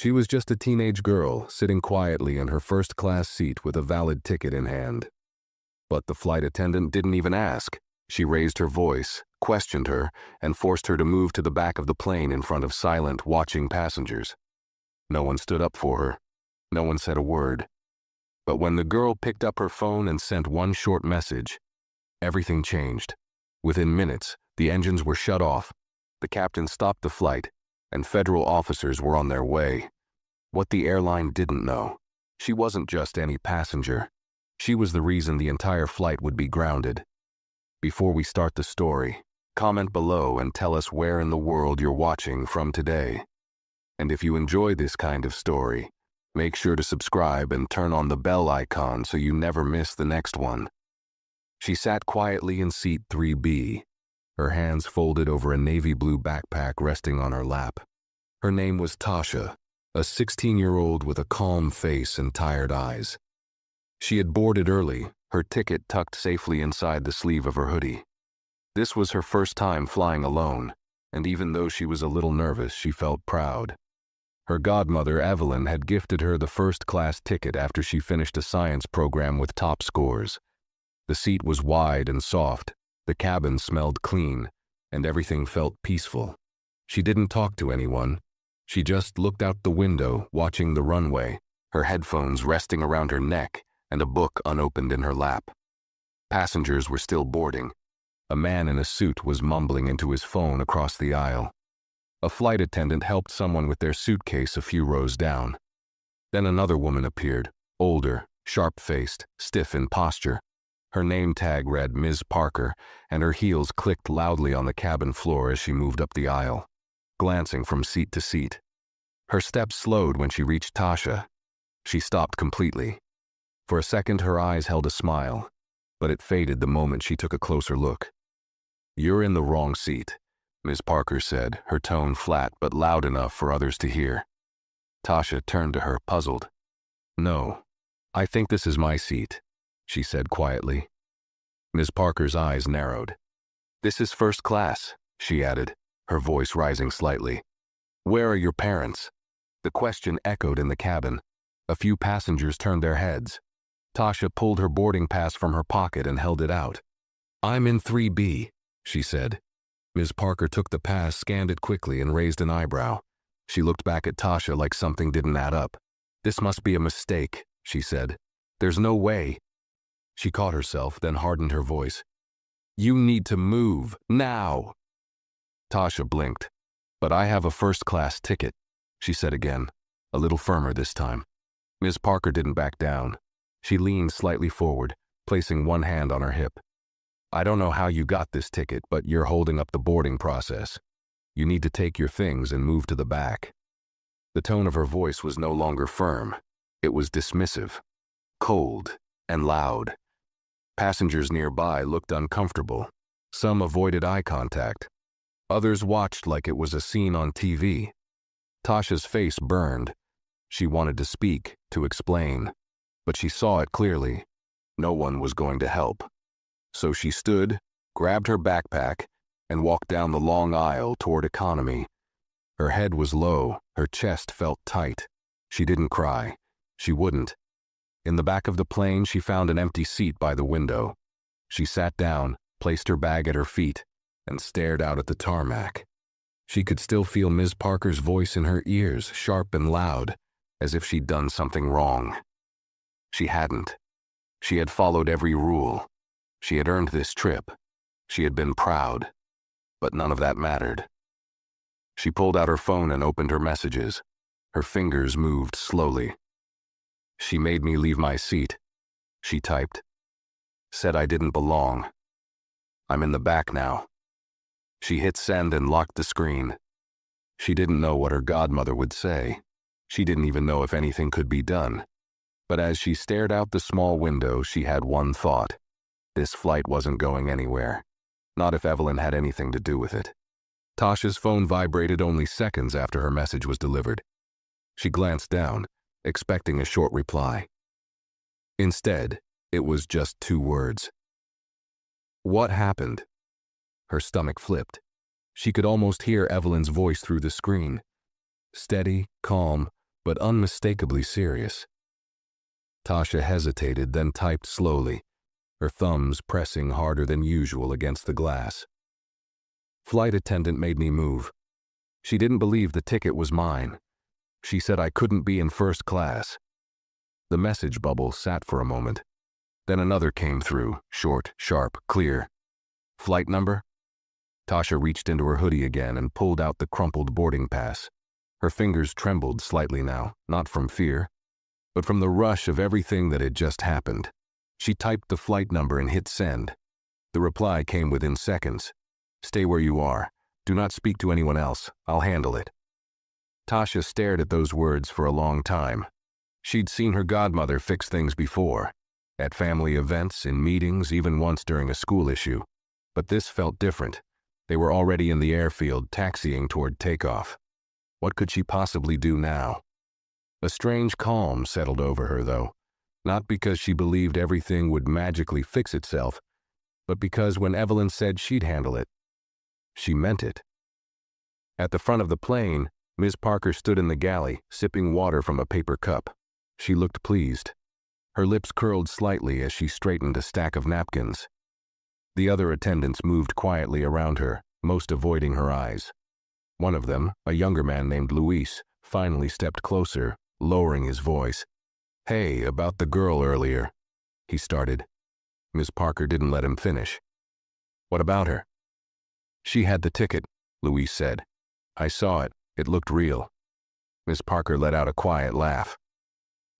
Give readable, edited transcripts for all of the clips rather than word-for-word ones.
She was just a teenage girl, sitting quietly in her first-class seat with a valid ticket in hand. But the flight attendant didn't even ask. She raised her voice, questioned her, and forced her to move to the back of the plane in front of silent, watching passengers. No one stood up for her. No one said a word. But when the girl picked up her phone and sent one short message, everything changed. Within minutes, the engines were shut off, the captain stopped the flight, and federal officers were on their way. What the airline didn't know, she wasn't just any passenger. She was the reason the entire flight would be grounded. Before we start the story, comment below and tell us where in the world you're watching from today. And if you enjoy this kind of story, make sure to subscribe and turn on the bell icon so you never miss the next one. She sat quietly in seat 3B, her hands folded over a navy blue backpack resting on her lap. Her name was Tasha, a 16-year-old with a calm face and tired eyes. She had boarded early, her ticket tucked safely inside the sleeve of her hoodie. This was her first time flying alone, and even though she was a little nervous, she felt proud. Her godmother, Evelyn, had gifted her the first-class ticket after she finished a science program with top scores. The seat was wide and soft, the cabin smelled clean, and everything felt peaceful. She didn't talk to anyone. She just looked out the window, watching the runway, her headphones resting around her neck and a book unopened in her lap. Passengers were still boarding. A man in a suit was mumbling into his phone across the aisle. A flight attendant helped someone with their suitcase a few rows down. Then another woman appeared, older, sharp-faced, stiff in posture. Her name tag read Ms. Parker, and her heels clicked loudly on the cabin floor as she moved up the aisle, glancing from seat to seat. Her steps slowed when she reached Tasha. She stopped completely. For a second, her eyes held a smile, but it faded the moment she took a closer look. "You're in the wrong seat," Ms. Parker said, her tone flat but loud enough for others to hear. Tasha turned to her, puzzled. "No, I think this is my seat," she said quietly. Ms. Parker's eyes narrowed. "This is first class," she added, her voice rising slightly. "Where are your parents?" The question echoed in the cabin. A few passengers turned their heads. Tasha pulled her boarding pass from her pocket and held it out. "I'm in 3B, she said. Ms. Parker took the pass, scanned it quickly, and raised an eyebrow. She looked back at Tasha like something didn't add up. "This must be a mistake," she said. "There's no way." She caught herself, then hardened her voice. "You need to move, now." Tasha blinked. "But I have a first-class ticket," she said again, a little firmer this time. Ms. Parker didn't back down. She leaned slightly forward, placing one hand on her hip. "I don't know how you got this ticket, but you're holding up the boarding process. You need to take your things and move to the back." The tone of her voice was no longer firm. It was dismissive, cold, and loud. Passengers nearby looked uncomfortable. Some avoided eye contact. Others watched like it was a scene on TV. Tasha's face burned. She wanted to speak, to explain, but she saw it clearly. No one was going to help. So she stood, grabbed her backpack, and walked down the long aisle toward economy. Her head was low, her chest felt tight. She didn't cry. She wouldn't. In the back of the plane, she found an empty seat by the window. She sat down, placed her bag at her feet, and stared out at the tarmac. She could still feel Ms. Parker's voice in her ears, sharp and loud, as if she'd done something wrong. She hadn't. She had followed every rule. She had earned this trip. She had been proud. But none of that mattered. She pulled out her phone and opened her messages. Her fingers moved slowly. "She made me leave my seat," she typed. "Said I didn't belong. I'm in the back now." She hit send and locked the screen. She didn't know what her godmother would say. She didn't even know if anything could be done. But as she stared out the small window, she had one thought. This flight wasn't going anywhere. Not if Evelyn had anything to do with it. Tasha's phone vibrated only seconds after her message was delivered. She glanced down, expecting a short reply. Instead, it was just 2 words. "What happened?" Her stomach flipped. She could almost hear Evelyn's voice through the screen. Steady, calm, but unmistakably serious. Tasha hesitated, then typed slowly, her thumbs pressing harder than usual against the glass. Flight attendant made me move. She didn't believe the ticket was mine. She said I couldn't be in first class. The message bubble sat for a moment. Then another came through, short, sharp, clear. Flight number? Tasha reached into her hoodie again and pulled out the crumpled boarding pass. Her fingers trembled slightly now, not from fear, but from the rush of everything that had just happened. She typed the flight number and hit send. The reply came within seconds. Stay where you are. Do not speak to anyone else. I'll handle it. Tasha stared at those words for a long time. She'd seen her godmother fix things before, at family events, in meetings, even once during a school issue. But this felt different. They were already in the airfield, taxiing toward takeoff. What could she possibly do now? A strange calm settled over her, though, not because she believed everything would magically fix itself, but because when Evelyn said she'd handle it, she meant it. At the front of the plane, Ms. Parker stood in the galley, sipping water from a paper cup. She looked pleased. Her lips curled slightly as she straightened a stack of napkins. The other attendants moved quietly around her, most avoiding her eyes. One of them, a younger man named Luis, finally stepped closer, lowering his voice. "Hey, about the girl earlier," he started. Ms. Parker didn't let him finish. "What about her?" "She had the ticket," Luis said. "I saw it. It looked real." Ms. Parker let out a quiet laugh.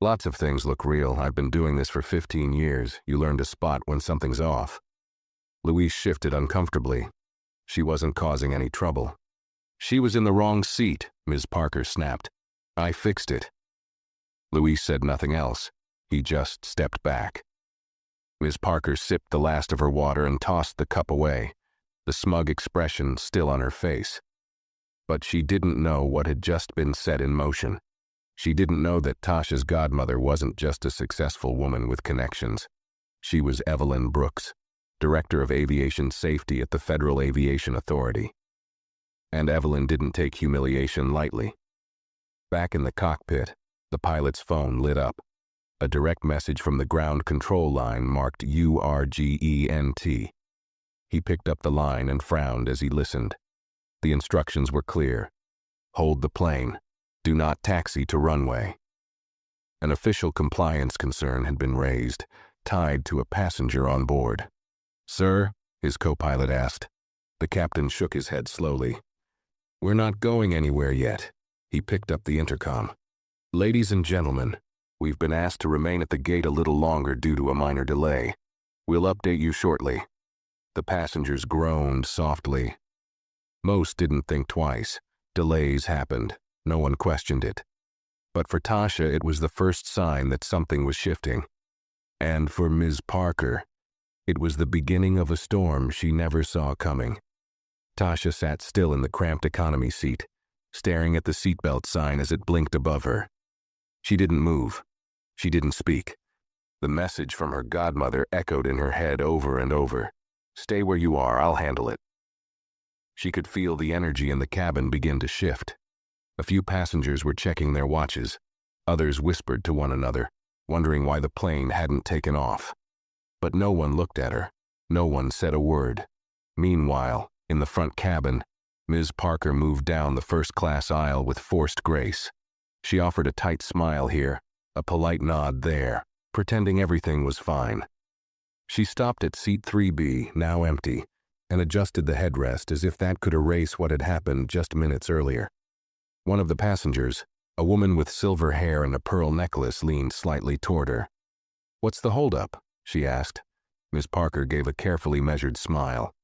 "Lots of things look real. I've been doing this for 15 years. You learn to spot when something's off." Luis shifted uncomfortably. She wasn't causing any trouble. "She was in the wrong seat," Ms. Parker snapped. "I fixed it." Luis said nothing else. He just stepped back. Ms. Parker sipped the last of her water and tossed the cup away, the smug expression still on her face. But she didn't know what had just been set in motion. She didn't know that Tasha's godmother wasn't just a successful woman with connections. She was Evelyn Brooks, Director of Aviation Safety at the Federal Aviation Authority. And Evelyn didn't take humiliation lightly. Back in the cockpit, the pilot's phone lit up. A direct message from the ground control line marked URGENT. He picked up the line and frowned as he listened. The instructions were clear. Hold the plane. Do not taxi to runway. An official compliance concern had been raised, tied to a passenger on board. "Sir?" his co-pilot asked. The captain shook his head slowly. "We're not going anywhere yet." He picked up the intercom. "Ladies and gentlemen, we've been asked to remain at the gate a little longer due to a minor delay. We'll update you shortly." The passengers groaned softly. Most didn't think twice. Delays happened. No one questioned it. But for Tasha, it was the first sign that something was shifting. And for Ms. Parker, it was the beginning of a storm she never saw coming. Tasha sat still in the cramped economy seat, staring at the seatbelt sign as it blinked above her. She didn't move. She didn't speak. The message from her godmother echoed in her head over and over. "Stay where you are, I'll handle it." She could feel the energy in the cabin begin to shift. A few passengers were checking their watches. Others whispered to one another, wondering why the plane hadn't taken off. But no one looked at her. No one said a word. Meanwhile, in the front cabin, Ms. Parker moved down the first-class aisle with forced grace. She offered a tight smile here, a polite nod there, pretending everything was fine. She stopped at seat 3B, now empty, and adjusted the headrest as if that could erase what had happened just minutes earlier. One of the passengers, a woman with silver hair and a pearl necklace, leaned slightly toward her. "What's the holdup?" she asked. Ms. Parker gave a carefully measured smile.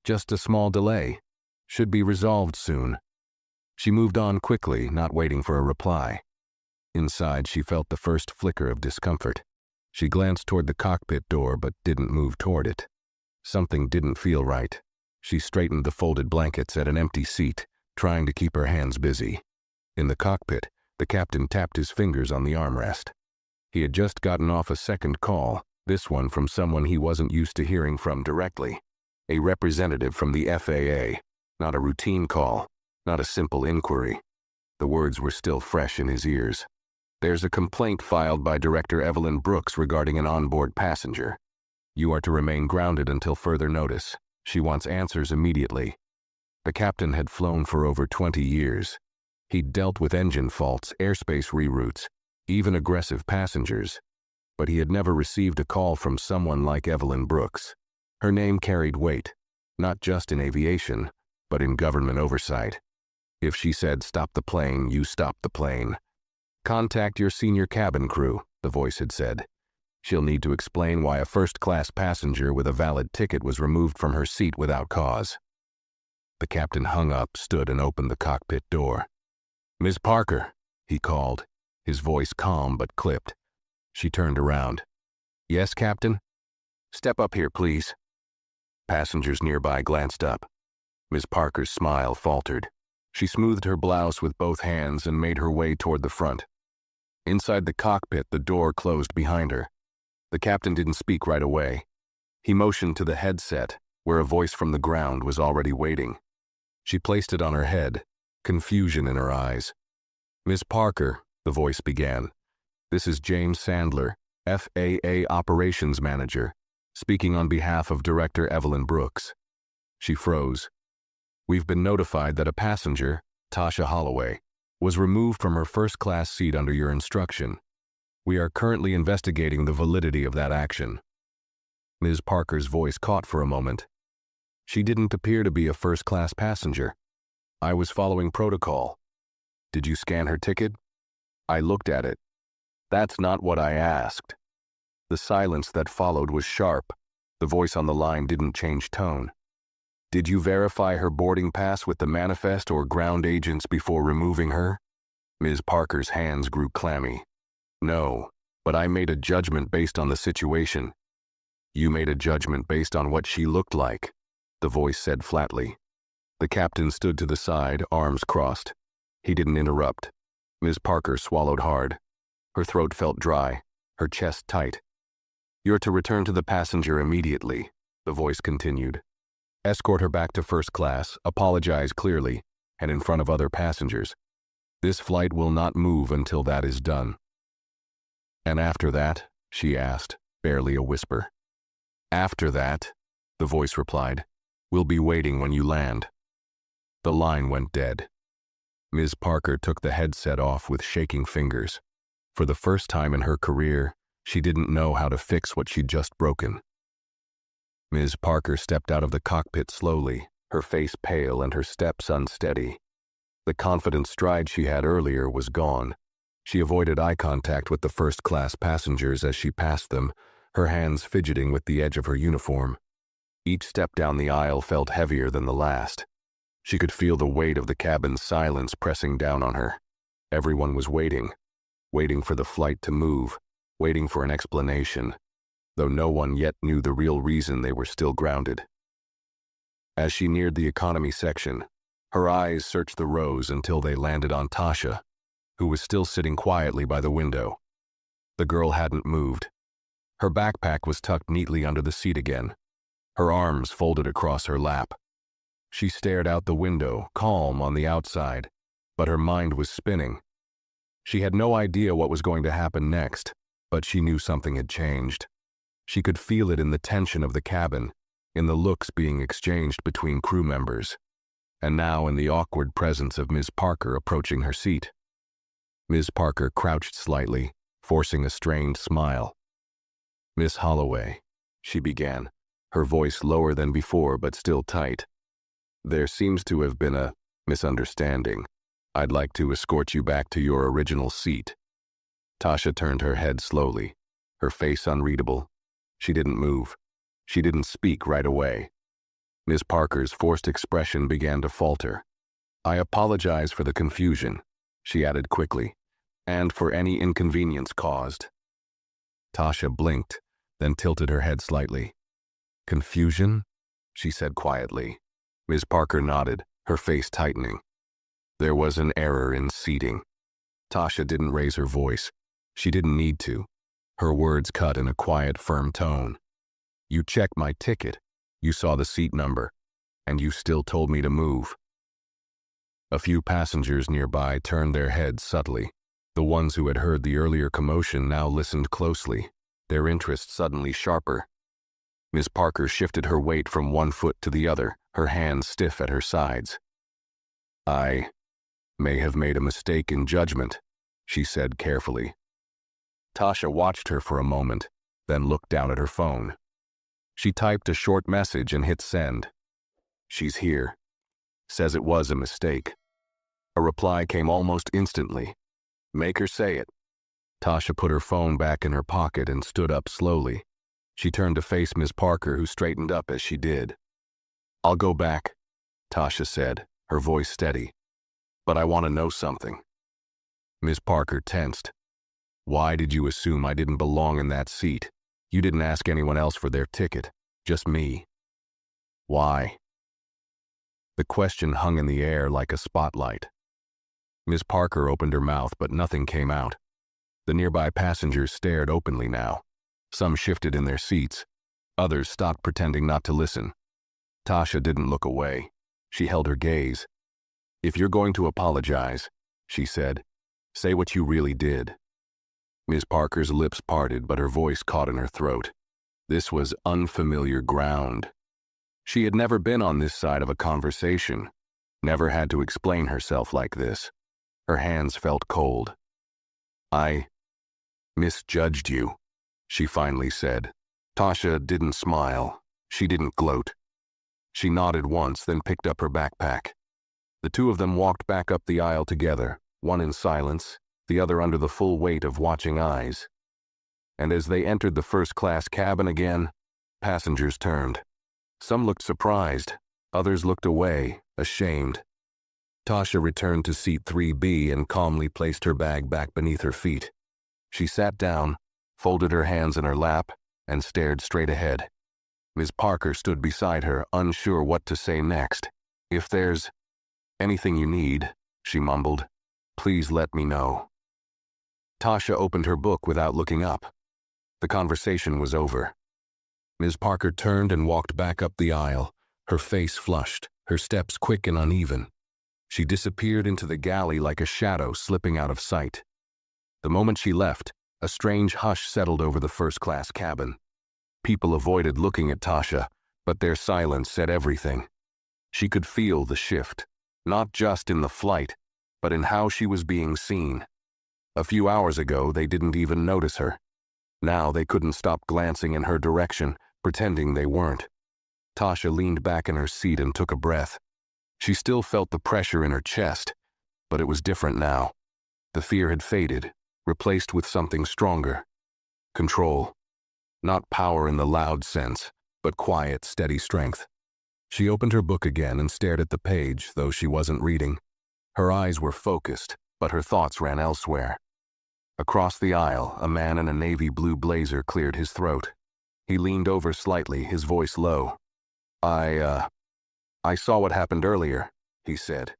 "Just a small delay. Should be resolved soon." She moved on quickly, not waiting for a reply. Inside, she felt the first flicker of discomfort. She glanced toward the cockpit door but didn't move toward it. Something didn't feel right. She straightened the folded blankets at an empty seat, trying to keep her hands busy. In the cockpit, the captain tapped his fingers on the armrest. He had just gotten off a second call, this one from someone he wasn't used to hearing from directly. A representative from the FAA, not a routine call, not a simple inquiry. The words were still fresh in his ears. "There's a complaint filed by Director Evelyn Brooks regarding an onboard passenger. You are to remain grounded until further notice. She wants answers immediately." The captain had flown for over 20 years. He'd dealt with engine faults, airspace reroutes, even aggressive passengers. But he had never received a call from someone like Evelyn Brooks. Her name carried weight, not just in aviation, but in government oversight. If she said, "Stop the plane," you stopped the plane. "Contact your senior cabin crew," the voice had said. "She'll need to explain why a first-class passenger with a valid ticket was removed from her seat without cause." The captain hung up, stood, and opened the cockpit door. "Ms. Parker," he called, his voice calm but clipped. She turned around. "Yes, Captain?" "Step up here, please." Passengers nearby glanced up. Ms. Parker's smile faltered. She smoothed her blouse with both hands and made her way toward the front. Inside the cockpit, the door closed behind her. The captain didn't speak right away. He motioned to the headset, where a voice from the ground was already waiting. She placed it on her head, confusion in her eyes. "Ms. Parker," the voice began, "this is James Sandler, FAA Operations Manager, speaking on behalf of Director Evelyn Brooks." She froze. "We've been notified that a passenger, Tasha Holloway, was removed from her first-class seat under your instruction. We are currently investigating the validity of that action." Ms. Parker's voice caught for a moment. "She didn't appear to be a first-class passenger. I was following protocol." "Did you scan her ticket?" "I looked at it." "That's not what I asked." The silence that followed was sharp. The voice on the line didn't change tone. "Did you verify her boarding pass with the manifest or ground agents before removing her?" Ms. Parker's hands grew clammy. "No, but I made a judgment based on the situation." "You made a judgment based on what she looked like," the voice said flatly. The captain stood to the side, arms crossed. He didn't interrupt. Ms. Parker swallowed hard. Her throat felt dry, her chest tight. "You're to return to the passenger immediately," the voice continued. "Escort her back to first class, apologize clearly, and in front of other passengers. This flight will not move until that is done." "And after that?" she asked, barely a whisper. "After that," the voice replied, "we'll be waiting when you land." The line went dead. Ms. Parker took the headset off with shaking fingers. For the first time in her career, she didn't know how to fix what she'd just broken. Ms. Parker stepped out of the cockpit slowly, her face pale and her steps unsteady. The confident stride she had earlier was gone. She avoided eye contact with the first-class passengers as she passed them, her hands fidgeting with the edge of her uniform. Each step down the aisle felt heavier than the last. She could feel the weight of the cabin's silence pressing down on her. Everyone was waiting for the flight to move, waiting for an explanation, though no one yet knew the real reason they were still grounded. As she neared the economy section, her eyes searched the rows until they landed on Tasha, who was still sitting quietly by the window. The girl hadn't moved. Her backpack was tucked neatly under the seat again, her arms folded across her lap. She stared out the window, calm on the outside, but her mind was spinning. She had no idea what was going to happen next, but she knew something had changed. She could feel it in the tension of the cabin, in the looks being exchanged between crew members, and now in the awkward presence of Ms. Parker approaching her seat. Ms. Parker crouched slightly, forcing a strained smile. "Miss Holloway," she began, her voice lower than before but still tight. "There seems to have been a misunderstanding. I'd like to escort you back to your original seat." Tasha turned her head slowly, her face unreadable. She didn't move. She didn't speak right away. Ms. Parker's forced expression began to falter. "I apologize for the confusion," she added quickly, "and for any inconvenience caused." Tasha blinked, then tilted her head slightly. "Confusion?" she said quietly. Ms. Parker nodded, her face tightening. "There was an error in seating." Tasha didn't raise her voice. She didn't need to. Her words cut in a quiet, firm tone. "You checked my ticket. You saw the seat number. And you still told me to move." A few passengers nearby turned their heads subtly. The ones who had heard the earlier commotion now listened closely, their interest suddenly sharper. Miss Parker shifted her weight from one foot to the other, her hands stiff at her sides. "I may have made a mistake in judgment," she said carefully. Tasha watched her for a moment, then looked down at her phone. She typed a short message and hit send. "She's here. Says it was a mistake." A reply came almost instantly. "Make her say it." Tasha put her phone back in her pocket and stood up slowly. She turned to face Miss Parker, who straightened up as she did. "I'll go back," Tasha said, her voice steady. "But I want to know something." Miss Parker tensed. "Why did you assume I didn't belong in that seat? You didn't ask anyone else for their ticket, just me." "Why?" The question hung in the air like a spotlight. Miss Parker opened her mouth, but nothing came out. The nearby passengers stared openly now. Some shifted in their seats. Others stopped pretending not to listen. Tasha didn't look away. She held her gaze. "If you're going to apologize," she said, "say what you really did." Miss Parker's lips parted, but her voice caught in her throat. This was unfamiliar ground. She had never been on this side of a conversation, never had to explain herself like this. Her hands felt cold. "I misjudged you," she finally said. Tasha didn't smile. She didn't gloat. She nodded once, then picked up her backpack. The two of them walked back up the aisle together, one in silence, the other under the full weight of watching eyes. And as they entered the first-class cabin again, passengers turned. Some looked surprised, others looked away, ashamed. Tasha returned to seat 3B and calmly placed her bag back beneath her feet. She sat down, folded her hands in her lap, and stared straight ahead. Miss Parker stood beside her, unsure what to say next. "If there's anything you need," she mumbled, "please let me know." Tasha opened her book without looking up. The conversation was over. Miss Parker turned and walked back up the aisle, her face flushed, her steps quick and uneven. She disappeared into the galley like a shadow slipping out of sight. The moment she left, a strange hush settled over the first-class cabin. People avoided looking at Tasha, but their silence said everything. She could feel the shift, not just in the flight, but in how she was being seen. A few hours ago, they didn't even notice her. Now they couldn't stop glancing in her direction, pretending they weren't. Tasha leaned back in her seat and took a breath. She still felt the pressure in her chest, but it was different now. The fear had faded, replaced with something stronger. Control. Not power in the loud sense, but quiet, steady strength. She opened her book again and stared at the page, though she wasn't reading. Her eyes were focused, but her thoughts ran elsewhere. Across the aisle, a man in a navy blue blazer cleared his throat. He leaned over slightly, his voice low. I saw what happened earlier," he said.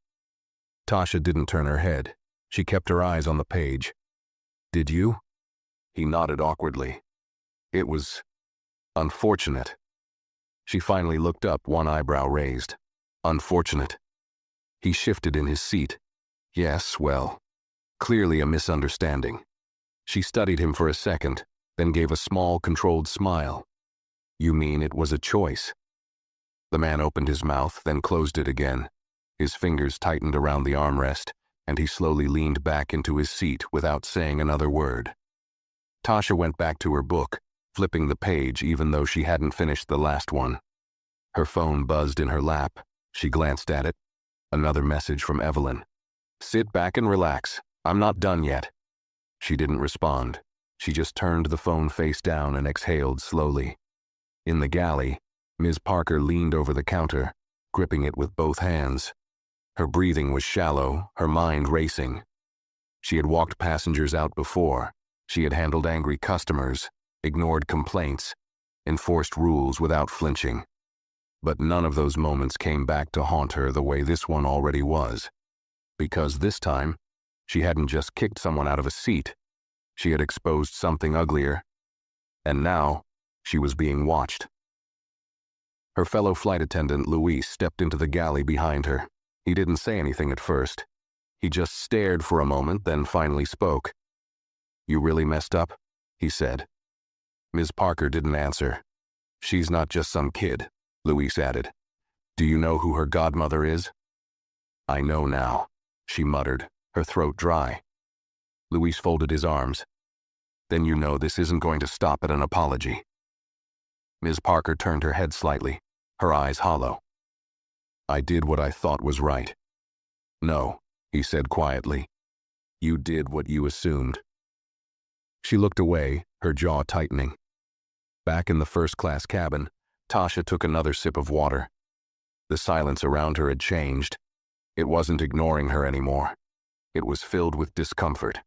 Tasha didn't turn her head. She kept her eyes on the page. "Did you?" He nodded awkwardly. "It was unfortunate." She finally looked up, one eyebrow raised. "Unfortunate?" He shifted in his seat. "Yes, well, clearly a misunderstanding." She studied him for a second, then gave a small, controlled smile. "You mean it was a choice?" The man opened his mouth, then closed it again. His fingers tightened around the armrest, and he slowly leaned back into his seat without saying another word. Tasha went back to her book, flipping the page even though she hadn't finished the last one. Her phone buzzed in her lap. She glanced at it. Another message from Evelyn. "Sit back and relax. I'm not done yet." She didn't respond. She just turned the phone face down and exhaled slowly. In the galley, Ms. Parker leaned over the counter, gripping it with both hands. Her breathing was shallow, her mind racing. She had walked passengers out before. She had handled angry customers, ignored complaints, enforced rules without flinching. But none of those moments came back to haunt her the way this one already was. Because this time, she hadn't just kicked someone out of a seat. She had exposed something uglier. And now, she was being watched. Her fellow flight attendant, Louise, stepped into the galley behind her. He didn't say anything at first. He just stared for a moment, then finally spoke. "You really messed up?" he said. Ms. Parker didn't answer. "She's not just some kid," Luis added. "Do you know who her godmother is?" "I know now," she muttered, her throat dry. Luis folded his arms. "Then you know this isn't going to stop at an apology." Ms. Parker turned her head slightly, her eyes hollow. "I did what I thought was right." "No," he said quietly. "You did what you assumed." She looked away, her jaw tightening. Back in the first-class cabin, Tasha took another sip of water. The silence around her had changed. It wasn't ignoring her anymore. It was filled with discomfort.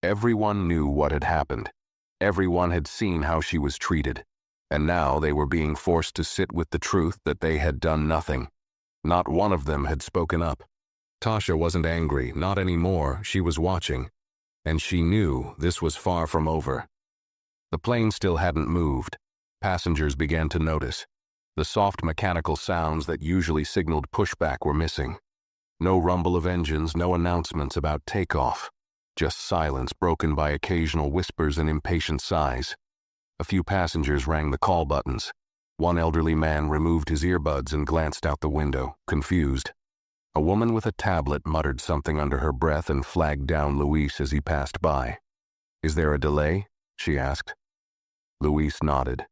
Everyone knew what had happened. Everyone had seen how she was treated. And now they were being forced to sit with the truth that they had done nothing. Not one of them had spoken up. Tasha wasn't angry, not anymore. She was watching. And she knew this was far from over. The plane still hadn't moved. Passengers began to notice. The soft mechanical sounds that usually signaled pushback were missing. No rumble of engines, no announcements about takeoff. Just silence broken by occasional whispers and impatient sighs. A few passengers rang the call buttons. One elderly man removed his earbuds and glanced out the window, confused. A woman with a tablet muttered something under her breath and flagged down Luis as he passed by. "Is there a delay?" she asked. Luis nodded.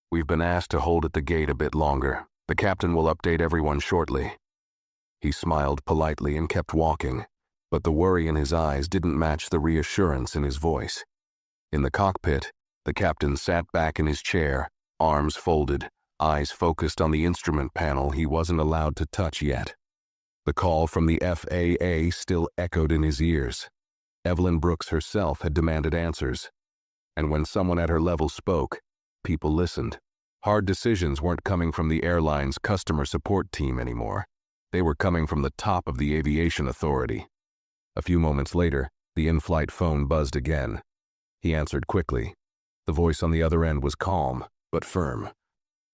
"We've been asked to hold at the gate a bit longer. The captain will update everyone shortly." He smiled politely and kept walking, but the worry in his eyes didn't match the reassurance in his voice. In the cockpit, the captain sat back in his chair, arms folded, eyes focused on the instrument panel he wasn't allowed to touch yet. The call from the FAA still echoed in his ears. Evelyn Brooks herself had demanded answers. And when someone at her level spoke, people listened. Hard decisions weren't coming from the airline's customer support team anymore. They were coming from the top of the aviation authority. A few moments later, the in-flight phone buzzed again. He answered quickly. The voice on the other end was calm, but firm.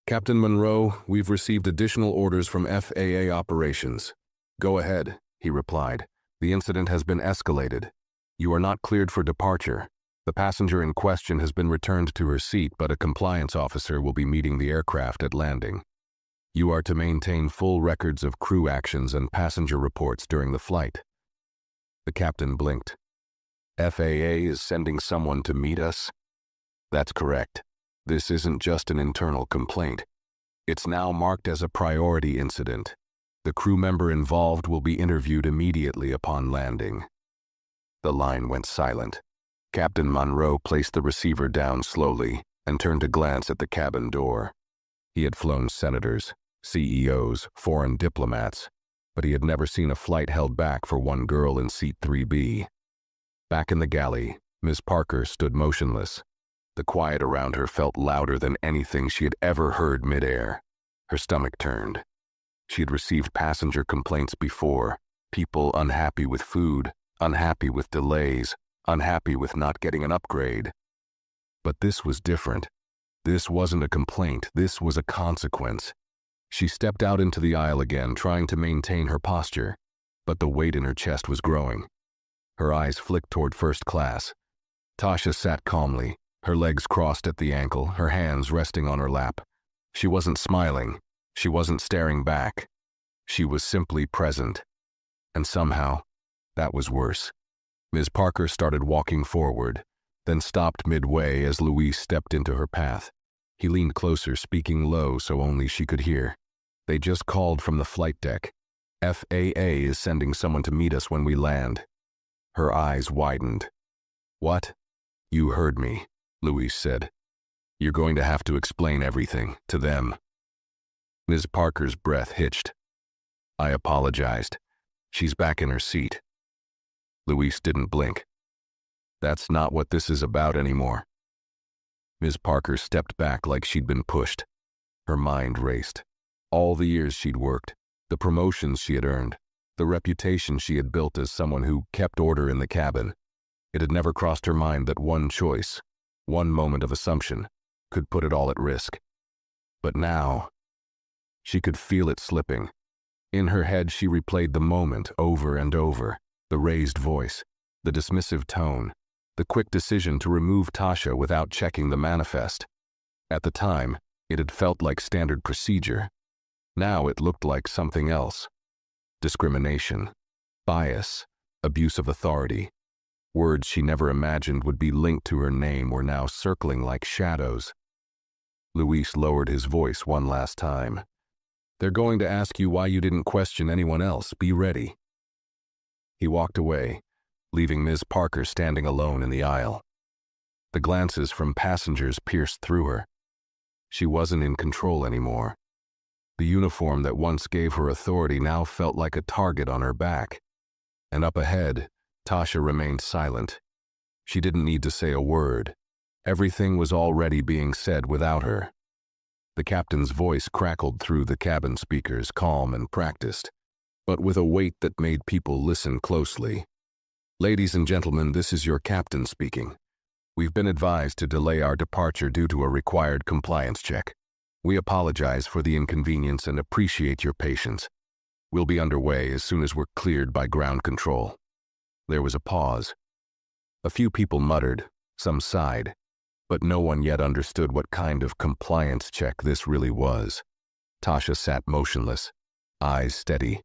"Captain Monroe, we've received additional orders from FAA operations." "Go ahead," he replied. "The incident has been escalated. You are not cleared for departure. The passenger in question has been returned to her seat, but a compliance officer will be meeting the aircraft at landing. You are to maintain full records of crew actions and passenger reports during the flight." The captain blinked. "FAA is sending someone to meet us?" "That's correct. This isn't just an internal complaint. It's now marked as a priority incident. The crew member involved will be interviewed immediately upon landing." The line went silent. Captain Monroe placed the receiver down slowly and turned to glance at the cabin door. He had flown senators, CEOs, foreign diplomats, but he had never seen a flight held back for one girl in seat 3B. Back in the galley, Ms. Parker stood motionless. The quiet around her felt louder than anything she had ever heard midair. Her stomach turned. She had received passenger complaints before, people unhappy with food, unhappy with delays, unhappy with not getting an upgrade. But this was different. This wasn't a complaint, this was a consequence. She stepped out into the aisle again, trying to maintain her posture, but the weight in her chest was growing. Her eyes flicked toward first class. Tasha sat calmly, her legs crossed at the ankle, her hands resting on her lap. She wasn't smiling. She wasn't staring back. She was simply present. And somehow, that was worse. Ms. Parker started walking forward, then stopped midway as Luis stepped into her path. He leaned closer, speaking low so only she could hear. "They just called from the flight deck. FAA is sending someone to meet us when we land." Her eyes widened. "What?" "You heard me," Luis said. "You're going to have to explain everything to them." Ms. Parker's breath hitched. "I apologized. She's back in her seat." Luis didn't blink. "That's not what this is about anymore." Ms. Parker stepped back like she'd been pushed. Her mind raced. All the years she'd worked, the promotions she had earned, the reputation she had built as someone who kept order in the cabin. It had never crossed her mind that one choice, one moment of assumption, could put it all at risk. But now, she could feel it slipping. In her head, she replayed the moment over and over, the raised voice, the dismissive tone, the quick decision to remove Tasha without checking the manifest. At the time, it had felt like standard procedure. Now it looked like something else. Discrimination, bias, abuse of authority. Words she never imagined would be linked to her name were now circling like shadows. Luis lowered his voice one last time. "They're going to ask you why you didn't question anyone else. Be ready." He walked away, leaving Ms. Parker standing alone in the aisle. The glances from passengers pierced through her. She wasn't in control anymore. The uniform that once gave her authority now felt like a target on her back. And up ahead, Tasha remained silent. She didn't need to say a word. Everything was already being said without her. The captain's voice crackled through the cabin speakers, calm and practiced, but with a weight that made people listen closely. "Ladies and gentlemen, this is your captain speaking. We've been advised to delay our departure due to a required compliance check. We apologize for the inconvenience and appreciate your patience. We'll be underway as soon as we're cleared by ground control." There was a pause. A few people muttered, some sighed, but no one yet understood what kind of compliance check this really was. Tasha sat motionless, eyes steady,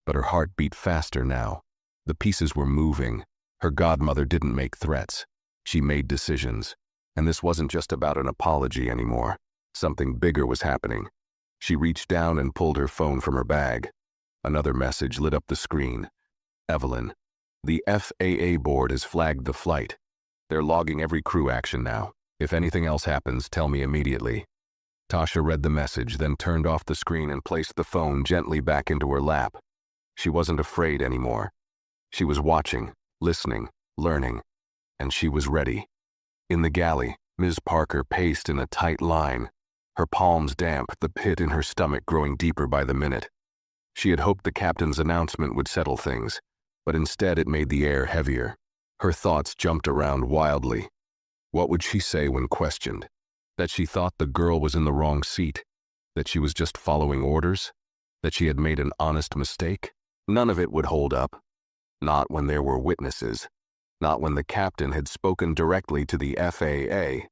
but her heart beat faster now. The pieces were moving. Her godmother didn't make threats. She made decisions. And this wasn't just about an apology anymore. Something bigger was happening. She reached down and pulled her phone from her bag. Another message lit up the screen. "Evelyn, the FAA board has flagged the flight. They're logging every crew action now. If anything else happens, tell me immediately." Tasha read the message, then turned off the screen and placed the phone gently back into her lap. She wasn't afraid anymore. She was watching, listening, learning, and she was ready. In the galley, Ms. Parker paced in a tight line, her palms damp, the pit in her stomach growing deeper by the minute. She had hoped the captain's announcement would settle things, but instead it made the air heavier. Her thoughts jumped around wildly. What would she say when questioned? That she thought the girl was in the wrong seat? That she was just following orders? That she had made an honest mistake? None of it would hold up. Not when there were witnesses. Not when the captain had spoken directly to the FAA.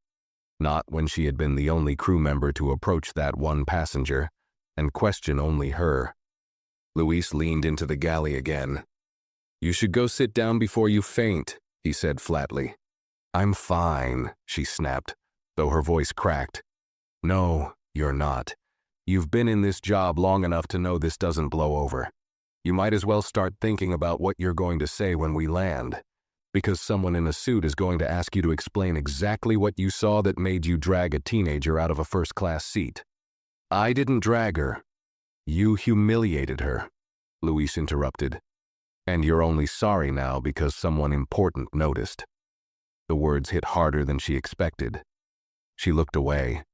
Not when she had been the only crew member to approach that one passenger and question only her. Luis leaned into the galley again. "You should go sit down before you faint," he said flatly. "I'm fine," she snapped, though her voice cracked. "No, you're not. You've been in this job long enough to know this doesn't blow over. You might as well start thinking about what you're going to say when we land, because someone in a suit is going to ask you to explain exactly what you saw that made you drag a teenager out of a first-class seat." "I didn't drag her." "You humiliated her," Luis interrupted. "And you're only sorry now because someone important noticed." The words hit harder than she expected. She looked away.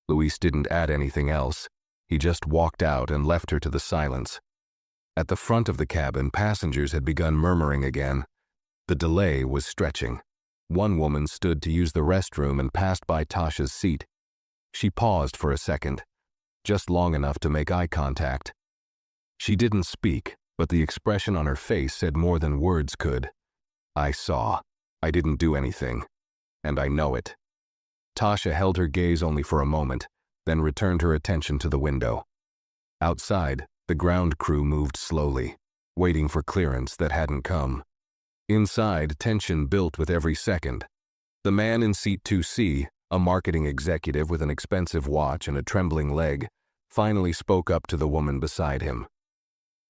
Luis didn't add anything else. He just walked out and left her to the silence. At the front of the cabin, passengers had begun murmuring again. The delay was stretching. One woman stood to use the restroom and passed by Tasha's seat. She paused for a second, just long enough to make eye contact. She didn't speak, but the expression on her face said more than words could. "I saw. I didn't do anything. And I know it." Tasha held her gaze only for a moment, then returned her attention to the window. Outside, the ground crew moved slowly, waiting for clearance that hadn't come. Inside, tension built with every second. The man in seat 2C, a marketing executive with an expensive watch and a trembling leg, finally spoke up to the woman beside him.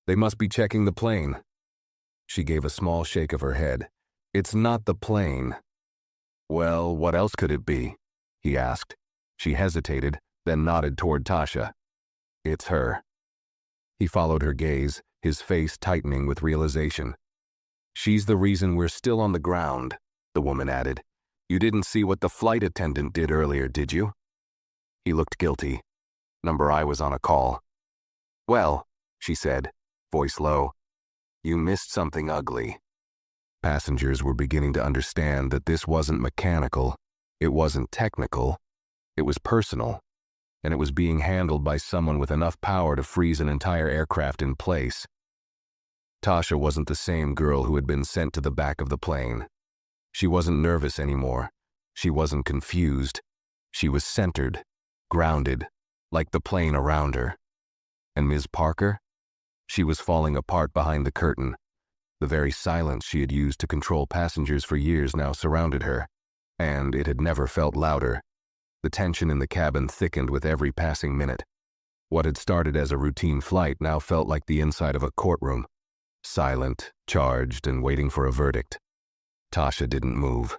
"They must be checking the plane." She gave a small shake of her head. "It's not the plane." "Well, what else could it be?" he asked. She hesitated, then nodded toward Tasha. "It's her." He followed her gaze, his face tightening with realization. "She's the reason we're still on the ground," the woman added. "You didn't see what the flight attendant did earlier, did you?" He looked guilty. "Number I was on a call." "Well," she said, voice low, "you missed something ugly." Passengers were beginning to understand that this wasn't mechanical, it wasn't technical, it was personal. and it was being handled by someone with enough power to freeze an entire aircraft in place. Tasha wasn't the same girl who had been sent to the back of the plane. She wasn't nervous anymore. She wasn't confused. She was centered, grounded, like the plane around her. And Ms. Parker? She was falling apart behind the curtain. The very silence she had used to control passengers for years now surrounded her, and it had never felt louder. The tension in the cabin thickened with every passing minute. What had started as a routine flight now felt like the inside of a courtroom, silent, charged, and waiting for a verdict. Tasha didn't move.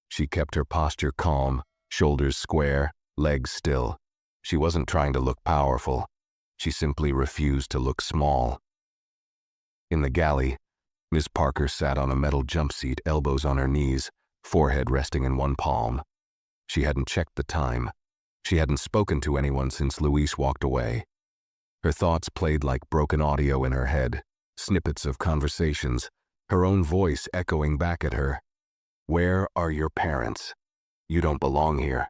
She kept her posture calm, shoulders square, legs still. She wasn't trying to look powerful. She simply refused to look small. In the galley, Miss Parker sat on a metal jump seat, elbows on her knees, forehead resting in one palm. She hadn't checked the time. She hadn't spoken to anyone since Luis walked away. Her thoughts played like broken audio in her head, snippets of conversations, her own voice echoing back at her. Where are your parents? You don't belong here.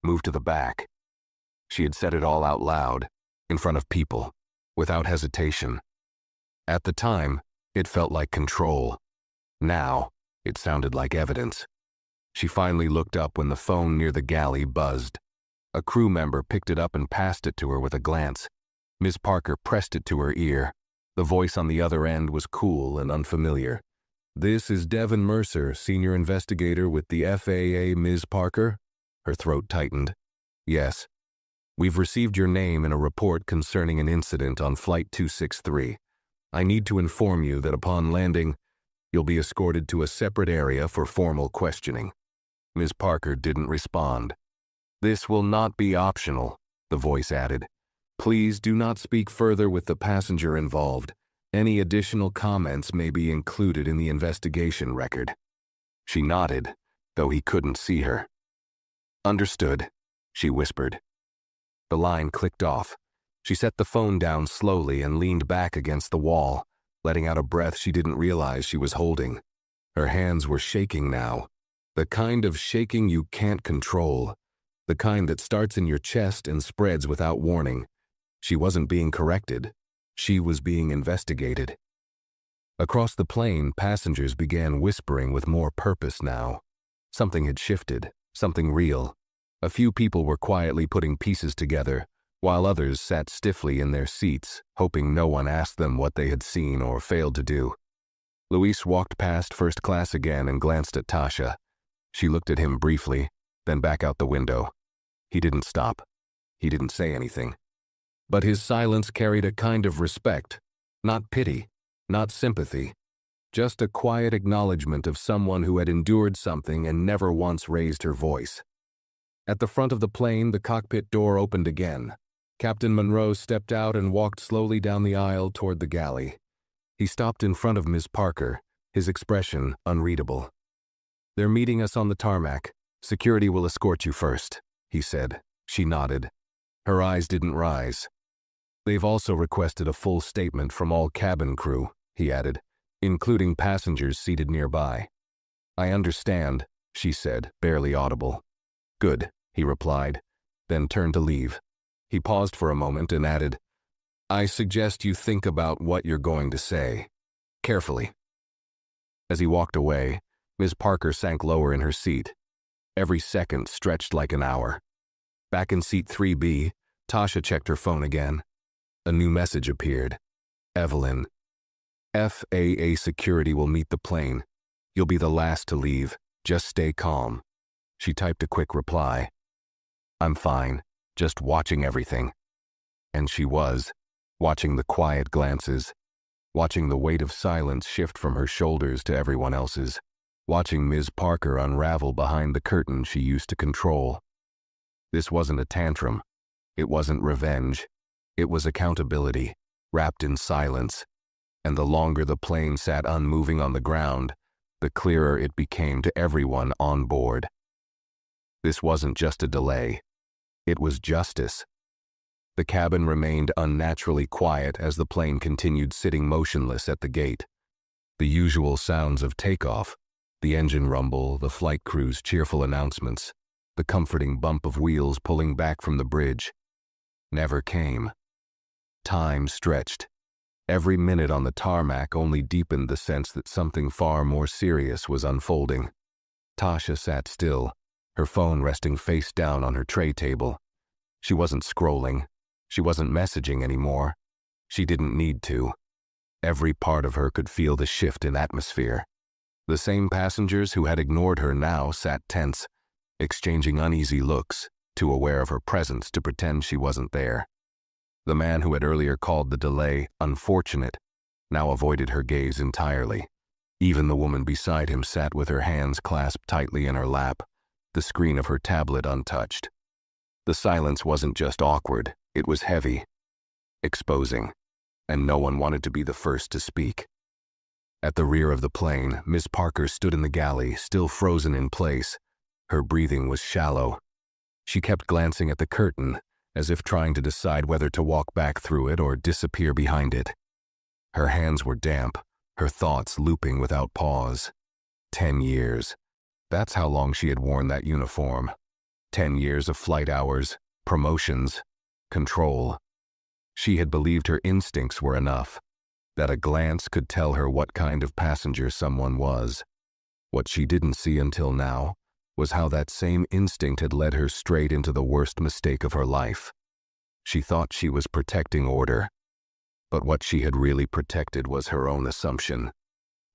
Move to the back. She had said it all out loud, in front of people, without hesitation. At the time, it felt like control. Now, it sounded like evidence. She finally looked up when the phone near the galley buzzed. A crew member picked it up and passed it to her with a glance. Ms. Parker pressed it to her ear. The voice on the other end was cool and unfamiliar. "This is Devin Mercer, senior investigator with the FAA, Ms. Parker?" Her throat tightened. "Yes. We've received your name in a report concerning an incident on Flight 263. I need to inform you that upon landing, you'll be escorted to a separate area for formal questioning." Ms. Parker didn't respond. "This will not be optional," the voice added. "Please do not speak further with the passenger involved. Any additional comments may be included in the investigation record." She nodded, though he couldn't see her. "Understood," she whispered. The line clicked off. She set the phone down slowly and leaned back against the wall, letting out a breath she didn't realize she was holding. Her hands were shaking now, the kind of shaking you can't control, the kind that starts in your chest and spreads without warning. She wasn't being corrected. She was being investigated. Across the plane, passengers began whispering with more purpose now. Something had shifted, something real. A few people were quietly putting pieces together, while others sat stiffly in their seats, hoping no one asked them what they had seen or failed to do. Luis walked past first class again and glanced at Tasha. She looked at him briefly, then back out the window. He didn't stop. He didn't say anything. But his silence carried a kind of respect, not pity, not sympathy, just a quiet acknowledgement of someone who had endured something and never once raised her voice. At the front of the plane, the cockpit door opened again. Captain Monroe stepped out and walked slowly down the aisle toward the galley. He stopped in front of Ms. Parker, his expression unreadable. "They're meeting us on the tarmac. Security will escort you first," he said. She nodded. Her eyes didn't rise. "They've also requested a full statement from all cabin crew," he added, "including passengers seated nearby." "I understand," she said, barely audible. "Good," he replied, then turned to leave. He paused for a moment and added, "I suggest you think about what you're going to say. Carefully." As he walked away, Ms. Parker sank lower in her seat. Every second stretched like an hour. Back in seat 3B, Tasha checked her phone again. A new message appeared. "Evelyn, FAA security will meet the plane. You'll be the last to leave. Just stay calm." She typed a quick reply. "I'm fine, just watching everything." And she was, watching the quiet glances, watching the weight of silence shift from her shoulders to everyone else's, watching Ms. Parker unravel behind the curtain she used to control. This wasn't a tantrum. It wasn't revenge. It was accountability, wrapped in silence. And the longer the plane sat unmoving on the ground, the clearer it became to everyone on board. This wasn't just a delay. It was justice. The cabin remained unnaturally quiet as the plane continued sitting motionless at the gate. The usual sounds of takeoff, the engine rumble, the flight crew's cheerful announcements, the comforting bump of wheels pulling back from the bridge, never came. Time stretched. Every minute on the tarmac only deepened the sense that something far more serious was unfolding. Tasha sat still, her phone resting face down on her tray table. She wasn't scrolling. She wasn't messaging anymore. She didn't need to. Every part of her could feel the shift in atmosphere. The same passengers who had ignored her now sat tense, exchanging uneasy looks, too aware of her presence to pretend she wasn't there. The man who had earlier called the delay unfortunate now avoided her gaze entirely. Even the woman beside him sat with her hands clasped tightly in her lap, the screen of her tablet untouched. The silence wasn't just awkward, it was heavy, exposing, and no one wanted to be the first to speak. At the rear of the plane, Miss Parker stood in the galley, still frozen in place. Her breathing was shallow. She kept glancing at the curtain, as if trying to decide whether to walk back through it or disappear behind it. Her hands were damp, her thoughts looping without pause. 10 years. That's how long she had worn that uniform. 10 years of flight hours, promotions, control. She had believed her instincts were enough, that a glance could tell her what kind of passenger someone was. What she didn't see until now was how that same instinct had led her straight into the worst mistake of her life. She thought she was protecting order, but what she had really protected was her own assumption.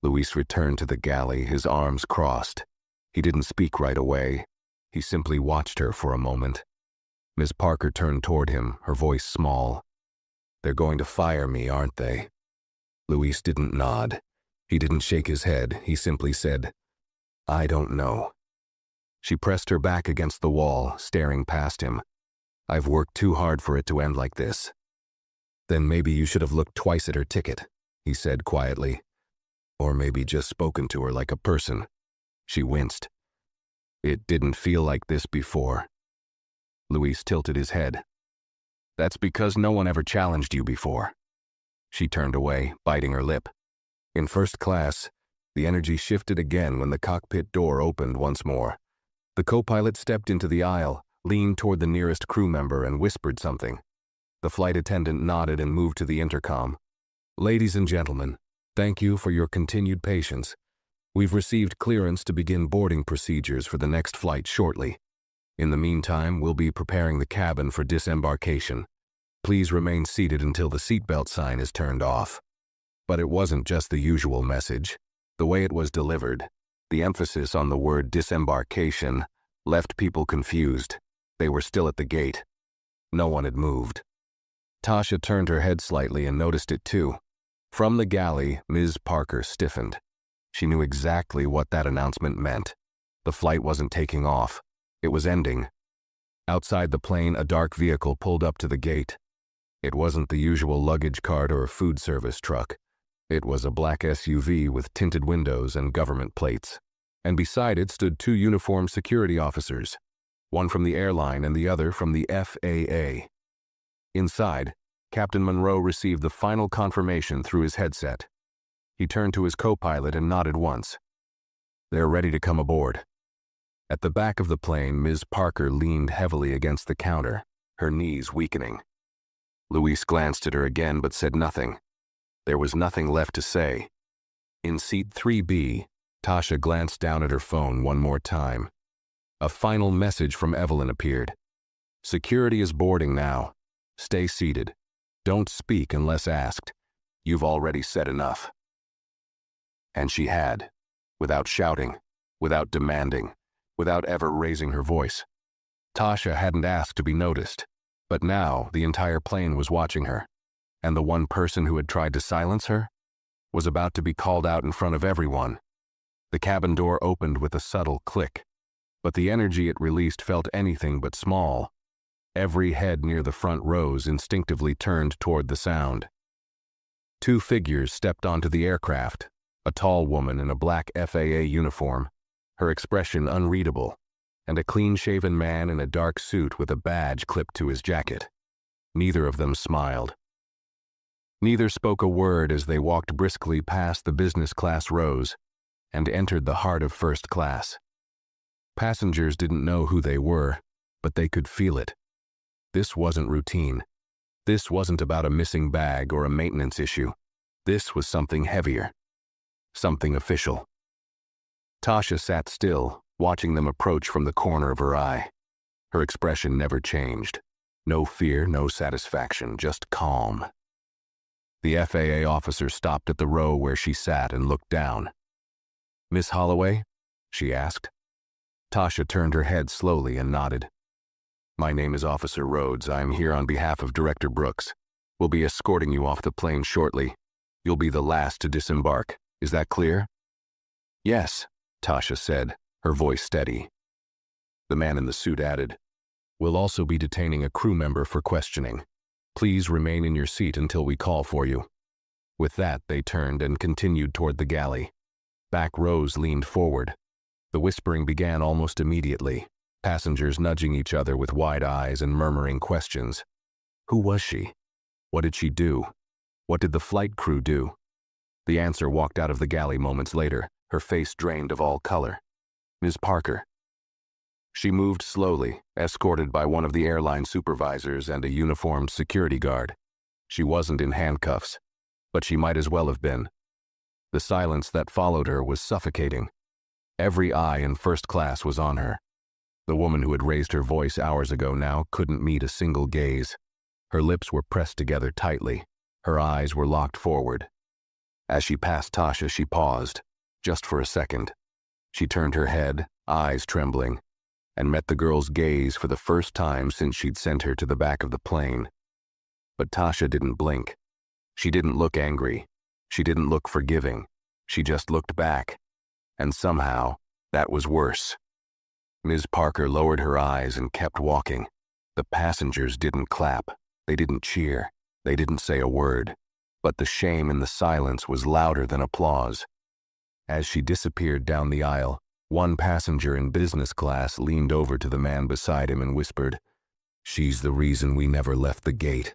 Luis returned to the galley, his arms crossed. He didn't speak right away. He simply watched her for a moment. Miss Parker turned toward him, her voice small. "They're going to fire me, aren't they?" Luis didn't nod. He didn't shake his head. He simply said, "I don't know." She pressed her back against the wall, staring past him. "I've worked too hard for it to end like this." "Then maybe you should have looked twice at her ticket," he said quietly. "Or maybe just spoken to her like a person." She winced. "It didn't feel like this before." Luis tilted his head. "That's because no one ever challenged you before." She turned away, biting her lip. In first class, the energy shifted again when the cockpit door opened once more. The co-pilot stepped into the aisle, leaned toward the nearest crew member and whispered something. The flight attendant nodded and moved to the intercom. "Ladies and gentlemen, thank you for your continued patience. We've received clearance to begin boarding procedures for the next flight shortly. In the meantime, we'll be preparing the cabin for disembarkation. Please remain seated until the seatbelt sign is turned off." But it wasn't just the usual message. The way it was delivered, the emphasis on the word disembarkation, left people confused. They were still at the gate. No one had moved. Tasha turned her head slightly and noticed it too. From the galley, Ms. Parker stiffened. She knew exactly what that announcement meant. The flight wasn't taking off. It was ending. Outside the plane, a dark vehicle pulled up to the gate. It wasn't the usual luggage cart or food service truck. It was a black SUV with tinted windows and government plates. And beside it stood 2 uniformed security officers, one from the airline and the other from the FAA. Inside, Captain Monroe received the final confirmation through his headset. He turned to his co-pilot and nodded once. "They're ready to come aboard." At the back of the plane, Ms. Parker leaned heavily against the counter, her knees weakening. Luis glanced at her again but said nothing. There was nothing left to say. In seat 3B, Tasha glanced down at her phone one more time. A final message from Evelyn appeared. "Security is boarding now. Stay seated. Don't speak unless asked. You've already said enough." And she had, without shouting, without demanding, without ever raising her voice. Tasha hadn't asked to be noticed, but now the entire plane was watching her, and the one person who had tried to silence her was about to be called out in front of everyone. The cabin door opened with a subtle click, but the energy it released felt anything but small. Every head near the front rows instinctively turned toward the sound. 2 figures stepped onto the aircraft, a tall woman in a black FAA uniform, her expression unreadable, and a clean-shaven man in a dark suit with a badge clipped to his jacket. Neither of them smiled. Neither spoke a word as they walked briskly past the business class rows and entered the heart of first class. Passengers didn't know who they were, but they could feel it. This wasn't routine. This wasn't about a missing bag or a maintenance issue. This was something heavier. Something official. Tasha sat still, watching them approach from the corner of her eye. Her expression never changed. No fear, no satisfaction, just calm. The FAA officer stopped at the row where she sat and looked down. "Miss Holloway?" she asked. Tasha turned her head slowly and nodded. "My name is Officer Rhodes. I'm here on behalf of Director Brooks. We'll be escorting you off the plane shortly. You'll be the last to disembark. Is that clear?" "Yes," Tasha said, her voice steady. The man in the suit added, "We'll also be detaining a crew member for questioning. Please remain in your seat until we call for you." With that, they turned and continued toward the galley. Back rows leaned forward. The whispering began almost immediately, passengers nudging each other with wide eyes and murmuring questions. Who was she? What did she do? What did the flight crew do? The answer walked out of the galley moments later, her face drained of all color. "Ms. Parker." She moved slowly, escorted by one of the airline supervisors and a uniformed security guard. She wasn't in handcuffs, but she might as well have been. The silence that followed her was suffocating. Every eye in first class was on her. The woman who had raised her voice hours ago now couldn't meet a single gaze. Her lips were pressed together tightly. Her eyes were locked forward. As she passed Tasha, she paused, just for a second. She turned her head, eyes trembling, and met the girl's gaze for the first time since she'd sent her to the back of the plane. But Tasha didn't blink. She didn't look angry. She didn't look forgiving. She just looked back. And somehow, that was worse. Ms. Parker lowered her eyes and kept walking. The passengers didn't clap. They didn't cheer. They didn't say a word. But the shame in the silence was louder than applause. As she disappeared down the aisle, one passenger in business class leaned over to the man beside him and whispered, "She's the reason we never left the gate."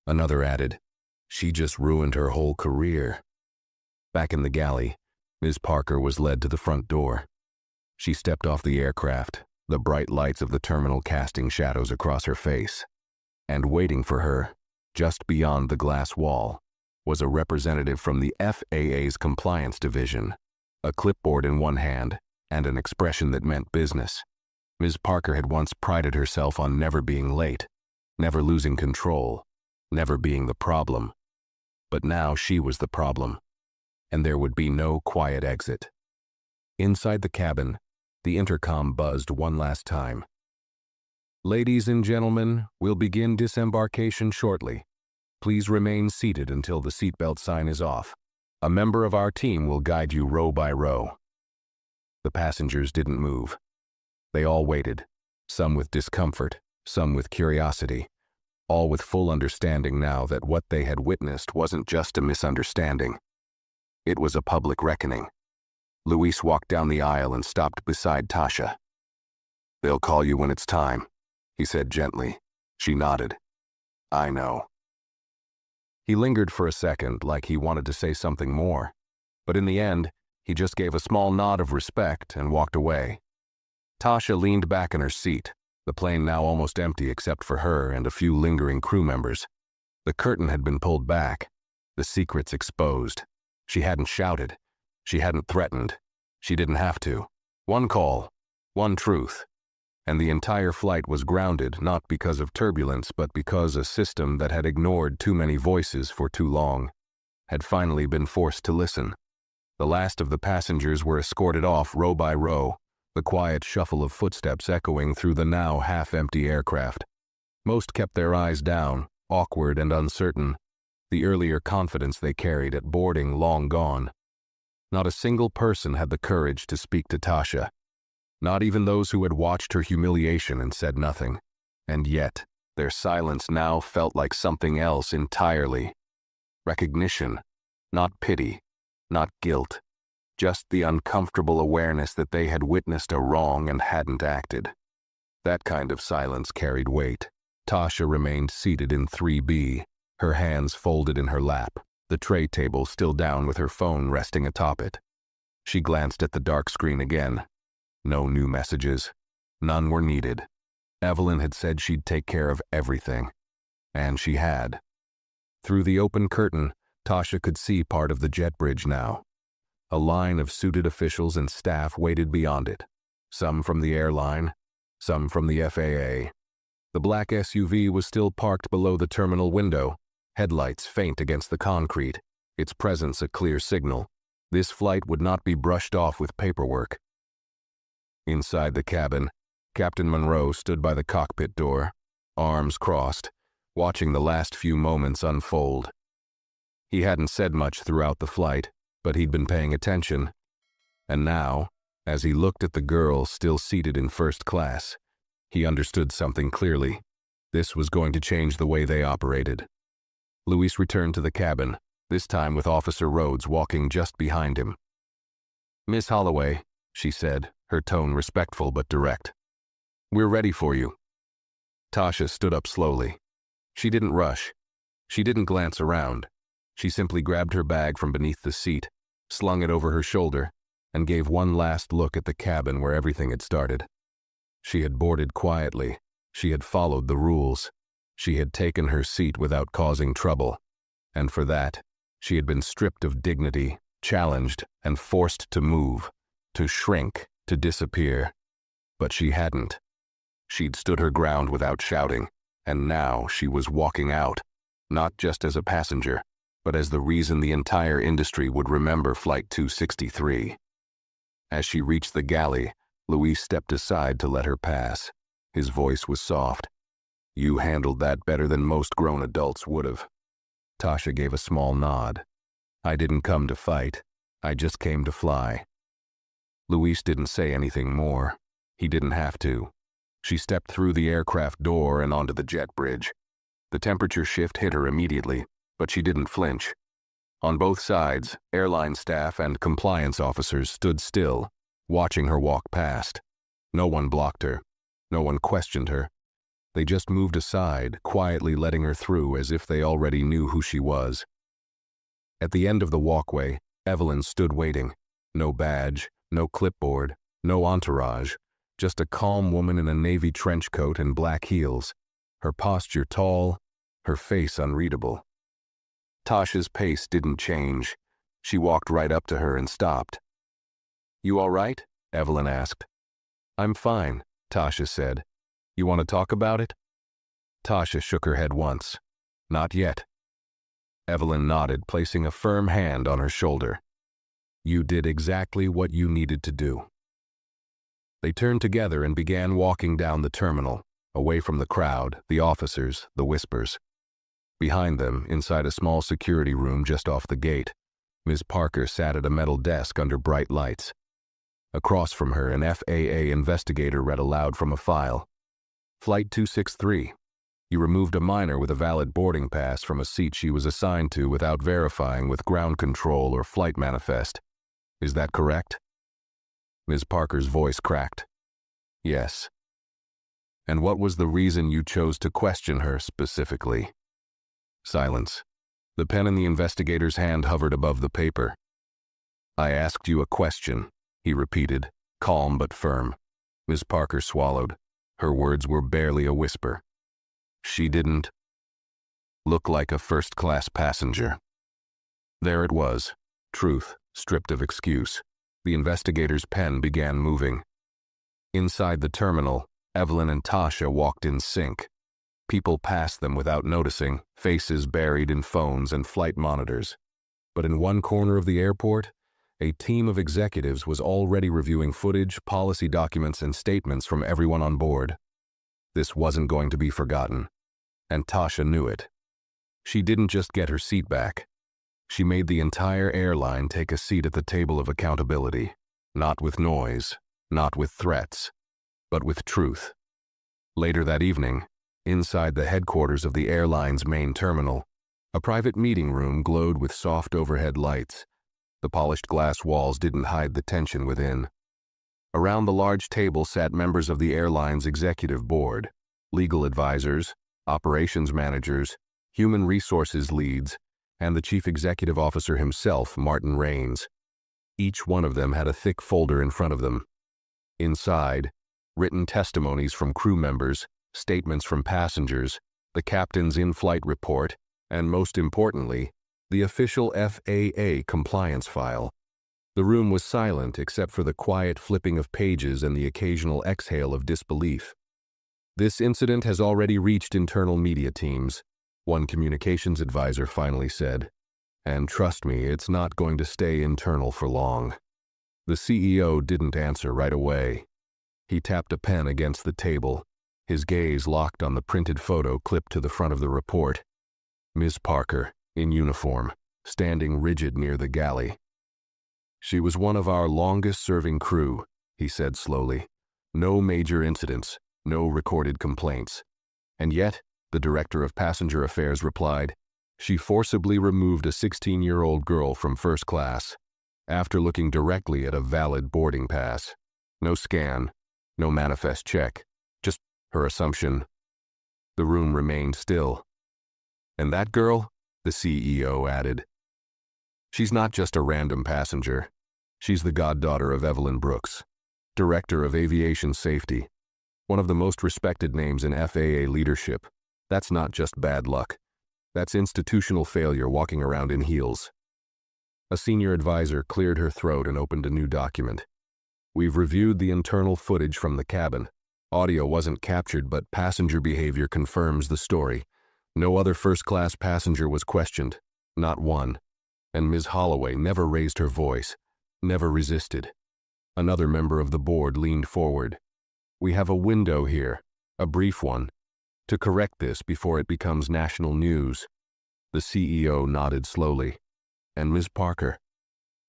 Another added, "She just ruined her whole career." Back in the galley, Ms. Parker was led to the front door. She stepped off the aircraft, the bright lights of the terminal casting shadows across her face. And waiting for her, just beyond the glass wall, was a representative from the FAA's compliance division, a clipboard in one hand, and an expression that meant business. Ms. Parker had once prided herself on never being late, never losing control, never being the problem. But now she was the problem, and there would be no quiet exit. Inside the cabin, the intercom buzzed one last time. "Ladies and gentlemen, we'll begin disembarkation shortly. Please remain seated until the seatbelt sign is off. A member of our team will guide you row by row." The passengers didn't move. They all waited, some with discomfort, some with curiosity, all with full understanding now that what they had witnessed wasn't just a misunderstanding. It was a public reckoning. Luis walked down the aisle and stopped beside Tasha. "They'll call you when it's time," he said gently. She nodded. "I know." He lingered for a second, like he wanted to say something more, but in the end, he just gave a small nod of respect and walked away. Tasha leaned back in her seat, the plane now almost empty except for her and a few lingering crew members. The curtain had been pulled back, the secrets exposed. She hadn't shouted. She hadn't threatened. She didn't have to. One call, one truth. And the entire flight was grounded not because of turbulence but because a system that had ignored too many voices for too long had finally been forced to listen. The last of the passengers were escorted off row by row, the quiet shuffle of footsteps echoing through the now half-empty aircraft. Most kept their eyes down, awkward and uncertain, the earlier confidence they carried at boarding long gone. Not a single person had the courage to speak to Tasha, not even those who had watched her humiliation and said nothing. And yet, their silence now felt like something else entirely. Recognition, not pity, not guilt, just the uncomfortable awareness that they had witnessed a wrong and hadn't acted. That kind of silence carried weight. Tasha remained seated in 3B, her hands folded in her lap, the tray table still down with her phone resting atop it. She glanced at the dark screen again. No new messages. None were needed. Evelyn had said she'd take care of everything. And she had. Through the open curtain, Tasha could see part of the jet bridge now. A line of suited officials and staff waited beyond it. Some from the airline, some from the FAA. The black SUV was still parked below the terminal window, headlights faint against the concrete, its presence a clear signal. This flight would not be brushed off with paperwork. Inside the cabin, Captain Monroe stood by the cockpit door, arms crossed, watching the last few moments unfold. He hadn't said much throughout the flight, but he'd been paying attention. And now, as he looked at the girl still seated in first class, he understood something clearly. This was going to change the way they operated. Luis returned to the cabin, this time with Officer Rhodes walking just behind him. "Miss Holloway," she said, her tone respectful but direct. "We're ready for you." Tasha stood up slowly. She didn't rush. She didn't glance around. She simply grabbed her bag from beneath the seat, slung it over her shoulder, and gave one last look at the cabin where everything had started. She had boarded quietly. She had followed the rules. She had taken her seat without causing trouble. And for that, she had been stripped of dignity, challenged, and forced to move, to shrink, to disappear. But she hadn't. She'd stood her ground without shouting, and now she was walking out, not just as a passenger, but as the reason the entire industry would remember Flight 263. As she reached the galley, Luis stepped aside to let her pass. His voice was soft. "You handled that better than most grown adults would have." Tasha gave a small nod. "I didn't come to fight. I just came to fly." Luis didn't say anything more. He didn't have to. She stepped through the aircraft door and onto the jet bridge. The temperature shift hit her immediately, but she didn't flinch. On both sides, airline staff and compliance officers stood still, watching her walk past. No one blocked her. No one questioned her. They just moved aside, quietly letting her through as if they already knew who she was. At the end of the walkway, Evelyn stood waiting. No badge, no clipboard, no entourage, just a calm woman in a navy trench coat and black heels, her posture tall, her face unreadable. Tasha's pace didn't change. She walked right up to her and stopped. "You all right?" Evelyn asked. "I'm fine," Tasha said. "You want to talk about it?" Tasha shook her head once. "Not yet." Evelyn nodded, placing a firm hand on her shoulder. "You did exactly what you needed to do." They turned together and began walking down the terminal, away from the crowd, the officers, the whispers. Behind them, inside a small security room just off the gate, Ms. Parker sat at a metal desk under bright lights. Across from her, an FAA investigator read aloud from a file. "Flight 263. You removed a minor with a valid boarding pass from a seat she was assigned to without verifying with ground control or flight manifest. Is that correct?" Ms. Parker's voice cracked. "Yes." "And what was the reason you chose to question her specifically?" Silence. The pen in the investigator's hand hovered above the paper. "I asked you a question," he repeated, calm but firm. Ms. Parker swallowed. Her words were barely a whisper. "She didn't look like a first-class passenger." There it was, truth, stripped of excuse. The investigator's pen began moving. Inside the terminal, Evelyn and Tasha walked in sync. People passed them without noticing, faces buried in phones and flight monitors. But in one corner of the airport, a team of executives was already reviewing footage, policy documents, and statements from everyone on board. This wasn't going to be forgotten, and Tasha knew it. She didn't just get her seat back. She made the entire airline take a seat at the table of accountability, not with noise, not with threats, but with truth. Later that evening, inside the headquarters of the airline's main terminal, a private meeting room glowed with soft overhead lights. The polished glass walls didn't hide the tension within. Around the large table sat members of the airline's executive board, legal advisors, operations managers, human resources leads, and the chief executive officer himself, Martin Raines. Each one of them had a thick folder in front of them. Inside, written testimonies from crew members, statements from passengers, the captain's in-flight report, and most importantly, the official FAA compliance file. The room was silent except for the quiet flipping of pages and the occasional exhale of disbelief. "This incident has already reached internal media teams," one communications advisor finally said. "And trust me, it's not going to stay internal for long." The CEO didn't answer right away. He tapped a pen against the table, his gaze locked on the printed photo clipped to the front of the report. Ms. Parker, in uniform, standing rigid near the galley. "She was one of our longest-serving crew," he said slowly. "No major incidents, no recorded complaints. And yet," the director of passenger affairs replied, "she forcibly removed a 16-year-old girl from first class, after looking directly at a valid boarding pass. No scan, no manifest check, just her assumption." The room remained still. "And that girl?" the CEO added. "She's not just a random passenger. She's the goddaughter of Evelyn Brooks, Director of Aviation Safety, one of the most respected names in FAA leadership. That's not just bad luck. That's institutional failure walking around in heels." A senior advisor cleared her throat and opened a new document. "We've reviewed the internal footage from the cabin. Audio wasn't captured, but passenger behavior confirms the story. No other first-class passenger was questioned, not one. And Ms. Holloway never raised her voice, never resisted." Another member of the board leaned forward. "We have a window here, a brief one, to correct this before it becomes national news." The CEO nodded slowly. "And Ms. Parker?"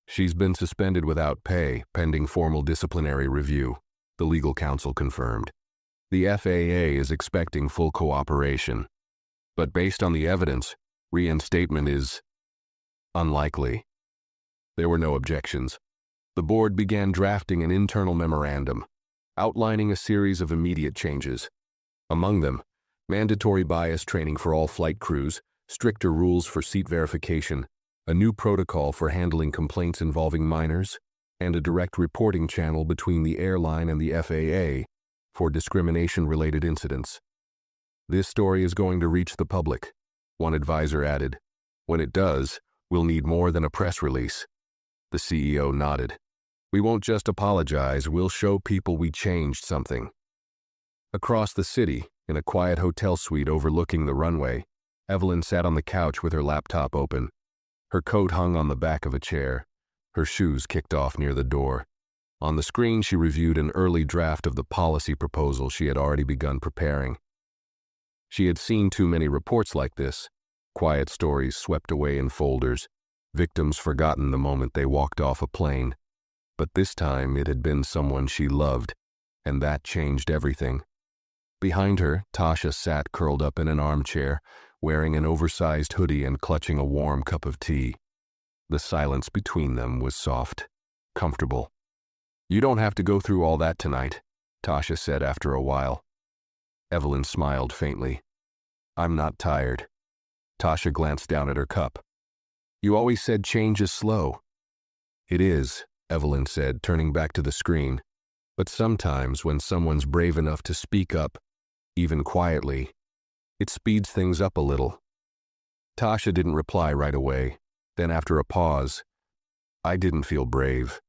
"She's been suspended without pay, pending formal disciplinary review," the legal counsel confirmed. "The FAA is expecting full cooperation. But based on the evidence, reinstatement is unlikely." There were no objections. The board began drafting an internal memorandum, outlining a series of immediate changes. Among them, mandatory bias training for all flight crews, stricter rules for seat verification, a new protocol for handling complaints involving minors, and a direct reporting channel between the airline and the FAA for discrimination-related incidents. "This story is going to reach the public," one advisor added. "When it does, we'll need more than a press release." The CEO nodded. "We won't just apologize, we'll show people we changed something." Across the city, in a quiet hotel suite overlooking the runway, Evelyn sat on the couch with her laptop open. Her coat hung on the back of a chair, her shoes kicked off near the door. On the screen, she reviewed an early draft of the policy proposal she had already begun preparing. She had seen too many reports like this, quiet stories swept away in folders, victims forgotten the moment they walked off a plane. But this time it had been someone she loved, and that changed everything. Behind her, Tasha sat curled up in an armchair, wearing an oversized hoodie and clutching a warm cup of tea. The silence between them was soft, comfortable. "You don't have to go through all that tonight," Tasha said after a while. Evelyn smiled faintly. "I'm not tired." Tasha glanced down at her cup. "You always said change is slow." "It is," Evelyn said, turning back to the screen. "But sometimes when someone's brave enough to speak up, even quietly, it speeds things up a little." Tasha didn't reply right away. Then after a pause, "I didn't feel brave."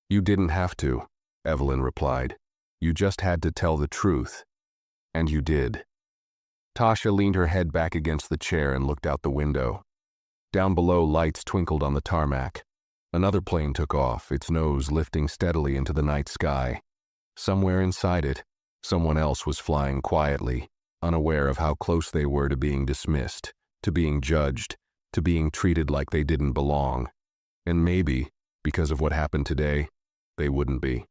"You didn't have to," Evelyn replied. "You just had to tell the truth. And you did." Tasha leaned her head back against the chair and looked out the window. Down below, lights twinkled on the tarmac. Another plane took off, its nose lifting steadily into the night sky. Somewhere inside it, someone else was flying quietly, unaware of how close they were to being dismissed, to being judged, to being treated like they didn't belong. And maybe, because of what happened today, they wouldn't be.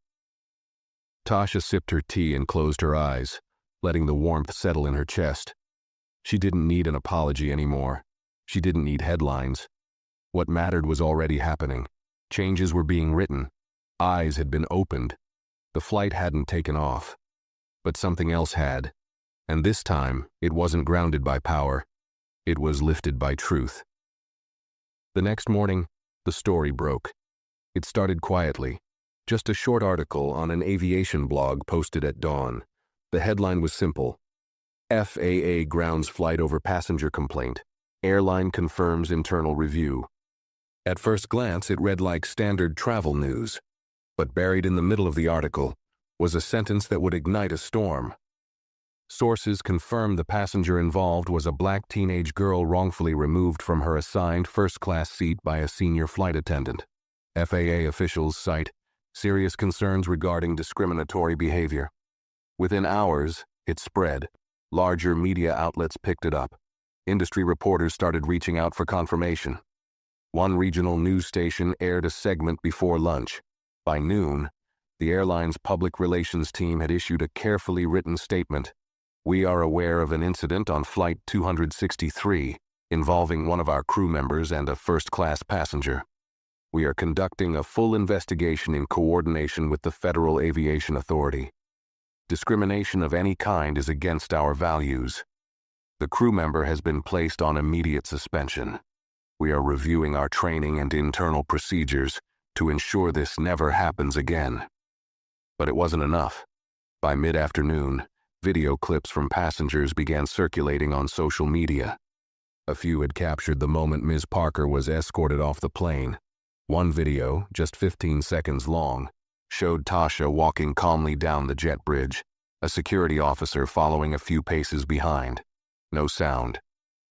Tasha sipped her tea and closed her eyes, letting the warmth settle in her chest. She didn't need an apology anymore. She didn't need headlines. What mattered was already happening. Changes were being written. Eyes had been opened. The flight hadn't taken off. But something else had. And this time, it wasn't grounded by power. It was lifted by truth. The next morning, the story broke. It started quietly. Just a short article on an aviation blog posted at dawn. The headline was simple: FAA grounds flight over passenger complaint. Airline confirms internal review. At first glance, it read like standard travel news, but buried in the middle of the article was a sentence that would ignite a storm. Sources confirmed the passenger involved was a black teenage girl wrongfully removed from her assigned first-class seat by a senior flight attendant. FAA officials cite serious concerns regarding discriminatory behavior. Within hours, it spread. Larger media outlets picked it up. Industry reporters started reaching out for confirmation. One regional news station aired a segment before lunch. By noon, the airline's public relations team had issued a carefully written statement. We are aware of an incident on Flight 263 involving one of our crew members and a first-class passenger. We are conducting a full investigation in coordination with the Federal Aviation Authority. Discrimination of any kind is against our values. The crew member has been placed on immediate suspension. We are reviewing our training and internal procedures to ensure this never happens again. But it wasn't enough. By mid-afternoon, video clips from passengers began circulating on social media. A few had captured the moment Ms. Parker was escorted off the plane. One video, just 15 seconds long, showed Tasha walking calmly down the jet bridge, a security officer following a few paces behind. No sound,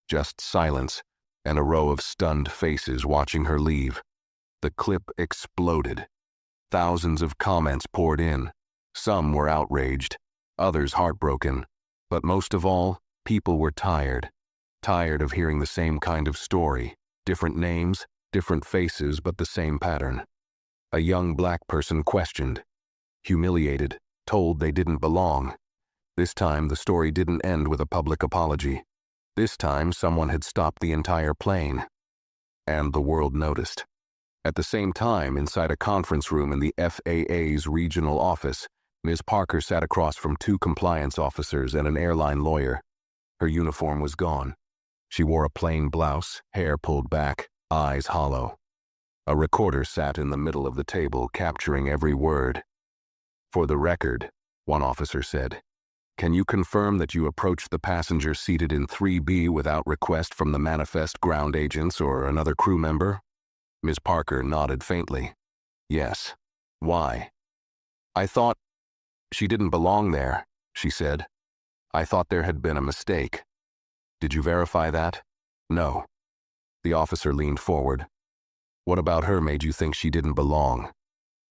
just silence and a row of stunned faces watching her leave. The clip exploded. Thousands of comments poured in. Some were outraged, others heartbroken, but most of all, people were tired. Tired of hearing the same kind of story. Different names, different faces, but the same pattern. A young black person questioned, humiliated, told they didn't belong. This time, the story didn't end with a public apology. This time, someone had stopped the entire plane. And the world noticed. At the same time, inside a conference room in the FAA's regional office, Ms. Parker sat across from two compliance officers and an airline lawyer. Her uniform was gone. She wore a plain blouse, hair pulled back, eyes hollow. A recorder sat in the middle of the table, capturing every word. For the record, one officer said, can you confirm that you approached the passenger seated in 3B without request from the manifest ground agents or another crew member? Ms. Parker nodded faintly. Yes. Why? I thought she didn't belong there, she said. I thought there had been a mistake. Did you verify that? No. The officer leaned forward. What about her made you think she didn't belong?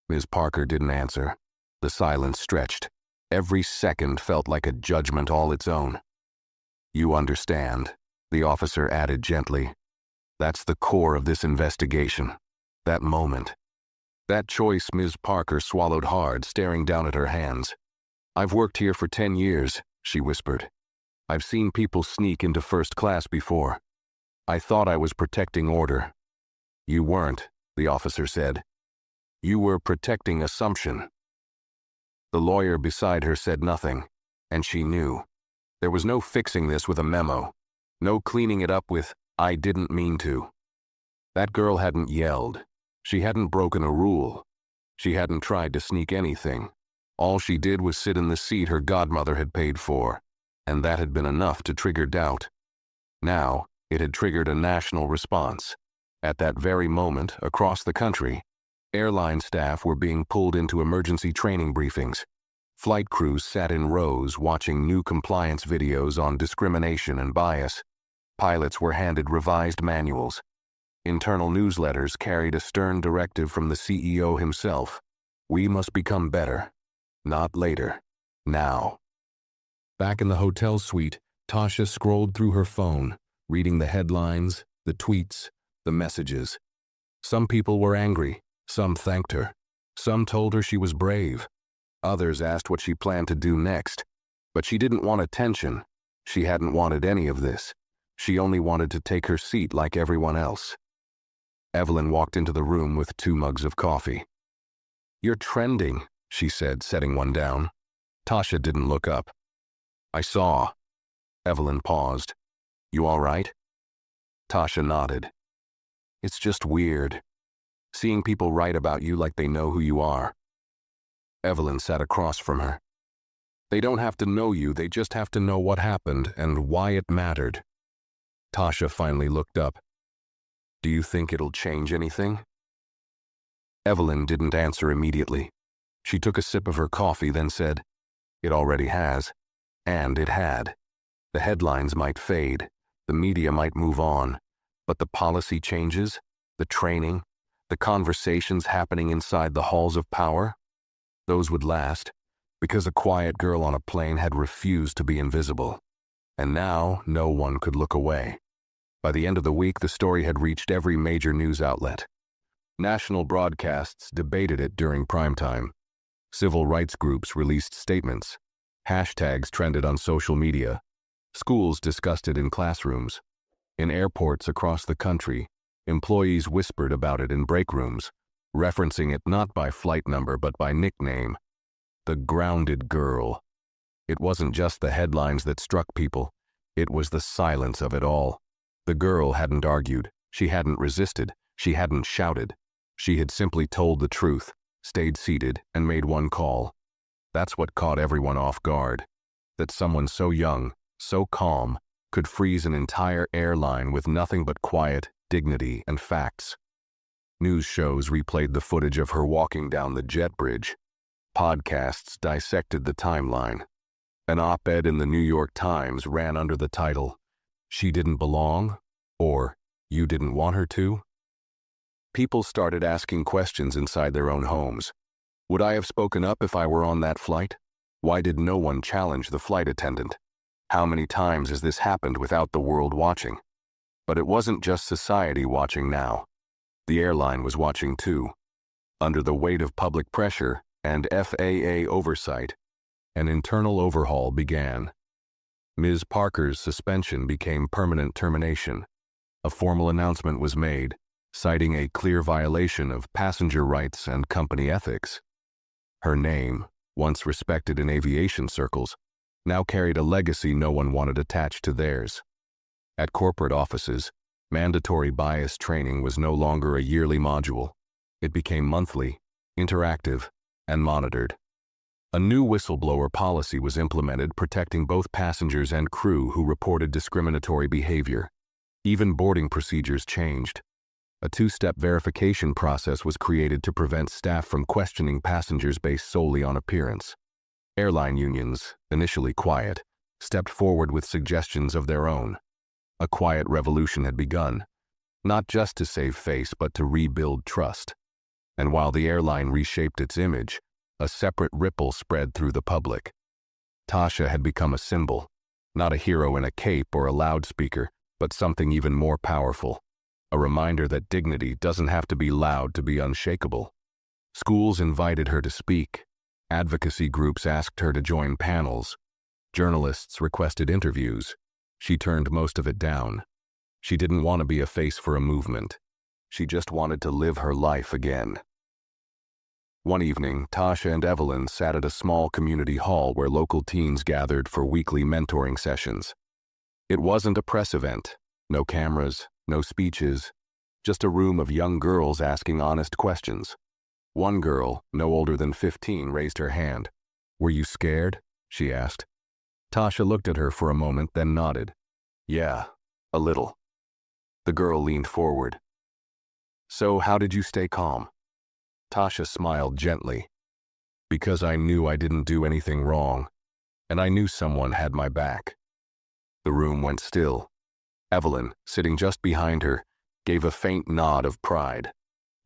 Ms. Parker didn't answer. The silence stretched. Every second felt like a judgment all its own. You understand, the officer added gently. That's the core of this investigation. That moment. That choice. Ms. Parker swallowed hard, staring down at her hands. I've worked here for 10 years, she whispered. I've seen people sneak into first class before. I thought I was protecting order. You weren't, the officer said. You were protecting assumption. The lawyer beside her said nothing, and she knew. There was no fixing this with a memo. No cleaning it up with, I didn't mean to. That girl hadn't yelled. She hadn't broken a rule. She hadn't tried to sneak anything. All she did was sit in the seat her godmother had paid for, and that had been enough to trigger doubt. Now, it had triggered a national response. At that very moment, across the country, airline staff were being pulled into emergency training briefings. Flight crews sat in rows watching new compliance videos on discrimination and bias. Pilots were handed revised manuals. Internal newsletters carried a stern directive from the CEO himself. We must become better. Not later. Now. Back in the hotel suite, Tasha scrolled through her phone, reading the headlines, the tweets, the messages. Some people were angry. Some thanked her. Some told her she was brave. Others asked what she planned to do next. But she didn't want attention. She hadn't wanted any of this. She only wanted to take her seat like everyone else. Evelyn walked into the room with 2 mugs of coffee. You're trending, she said, setting one down. Tasha didn't look up. I saw. Evelyn paused. You all right? Tasha nodded. It's just weird. Seeing people write about you like they know who you are. Evelyn sat across from her. They don't have to know you, they just have to know what happened and why it mattered. Tasha finally looked up. Do you think it'll change anything? Evelyn didn't answer immediately. She took a sip of her coffee, then said, It already has. And it had. The headlines might fade, the media might move on, but the policy changes, the training, the conversations happening inside the halls of power, those would last, because a quiet girl on a plane had refused to be invisible. And now no one could look away. By the end of the week, the story had reached every major news outlet. National broadcasts debated it during primetime. Civil rights groups released statements. Hashtags trended on social media. Schools discussed it in classrooms. In airports across the country, employees whispered about it in break rooms, referencing it not by flight number but by nickname. The grounded girl. It wasn't just the headlines that struck people. It was the silence of it all. The girl hadn't argued. She hadn't resisted. She hadn't shouted. She had simply told the truth, stayed seated, and made one call. That's what caught everyone off guard. That someone so young, so calm, could freeze an entire airline with nothing but quiet, dignity, and facts. News shows replayed the footage of her walking down the jet bridge. Podcasts dissected the timeline. An op-ed in the New York Times ran under the title, She Didn't Belong, or You Didn't Want Her to? People started asking questions inside their own homes. Would I have spoken up if I were on that flight? Why did no one challenge the flight attendant? How many times has this happened without the world watching? But it wasn't just society watching now. The airline was watching too. Under the weight of public pressure and FAA oversight, an internal overhaul began. Ms. Parker's suspension became permanent termination. A formal announcement was made, citing a clear violation of passenger rights and company ethics. Her name, once respected in aviation circles, now carried a legacy no one wanted attached to theirs. At corporate offices, mandatory bias training was no longer a yearly module. It became monthly, interactive, and monitored. A new whistleblower policy was implemented protecting both passengers and crew who reported discriminatory behavior. Even boarding procedures changed. A two-step verification process was created to prevent staff from questioning passengers based solely on appearance. Airline unions, initially quiet, stepped forward with suggestions of their own. A quiet revolution had begun, not just to save face but to rebuild trust. And while the airline reshaped its image, a separate ripple spread through the public. Tasha had become a symbol, not a hero in a cape or a loudspeaker, but something even more powerful. A reminder that dignity doesn't have to be loud to be unshakable. Schools invited her to speak. Advocacy groups asked her to join panels. Journalists requested interviews. She turned most of it down. She didn't want to be a face for a movement. She just wanted to live her life again. One evening, Tasha and Evelyn sat at a small community hall where local teens gathered for weekly mentoring sessions. It wasn't a press event. No cameras, no speeches, just a room of young girls asking honest questions. One girl, no older than 15, raised her hand. "Were you scared?" she asked. Tasha looked at her for a moment, then nodded. "Yeah, a little." The girl leaned forward. "So how did you stay calm?" Tasha smiled gently. "Because I knew I didn't do anything wrong, and I knew someone had my back." The room went still. Evelyn, sitting just behind her, gave a faint nod of pride.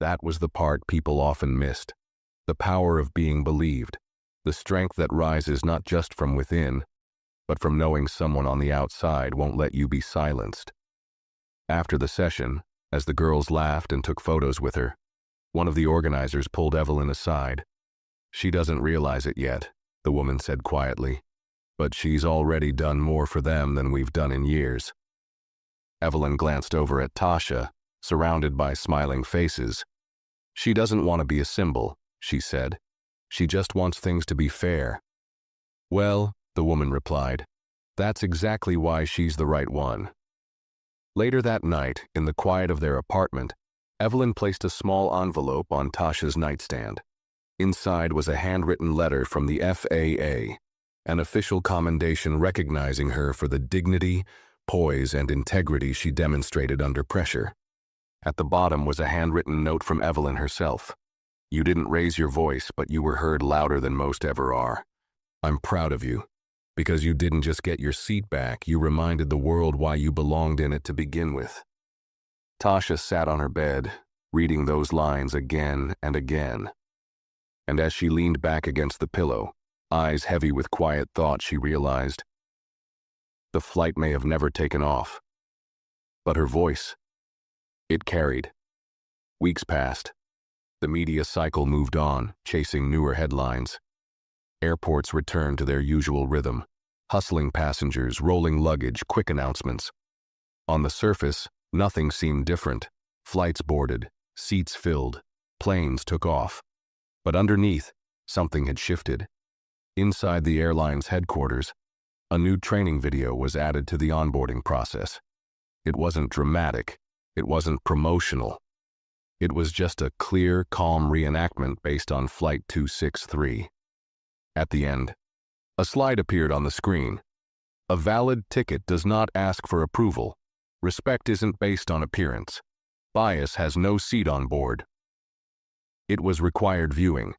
That was the part people often missed. The power of being believed. The strength that rises not just from within, but from knowing someone on the outside won't let you be silenced. After the session, as the girls laughed and took photos with her, one of the organizers pulled Evelyn aside. "She doesn't realize it yet," the woman said quietly, "but she's already done more for them than we've done in years." Evelyn glanced over at Tasha, surrounded by smiling faces. "She doesn't want to be a symbol," she said. "She just wants things to be fair." "Well," the woman replied, "that's exactly why she's the right one." Later that night, in the quiet of their apartment, Evelyn placed a small envelope on Tasha's nightstand. Inside was a handwritten letter from the FAA, an official commendation recognizing her for the dignity, poise, and integrity she demonstrated under pressure. At the bottom was a handwritten note from Evelyn herself. You didn't raise your voice, but you were heard louder than most ever are. I'm proud of you. Because you didn't just get your seat back, you reminded the world why you belonged in it to begin with. Tasha sat on her bed, reading those lines again and again. And as she leaned back against the pillow, eyes heavy with quiet thought, she realized the flight may have never taken off. But her voice, it carried. Weeks passed. The media cycle moved on, chasing newer headlines. Airports returned to their usual rhythm, hustling passengers, rolling luggage, quick announcements. On the surface, nothing seemed different. Flights boarded, seats filled, planes took off. But underneath, something had shifted. Inside the airline's headquarters, a new training video was added to the onboarding process. It wasn't dramatic. It wasn't promotional. It was just a clear, calm reenactment based on Flight 263. At the end, a slide appeared on the screen. A valid ticket does not ask for approval. Respect isn't based on appearance. Bias has no seat on board. It was required viewing,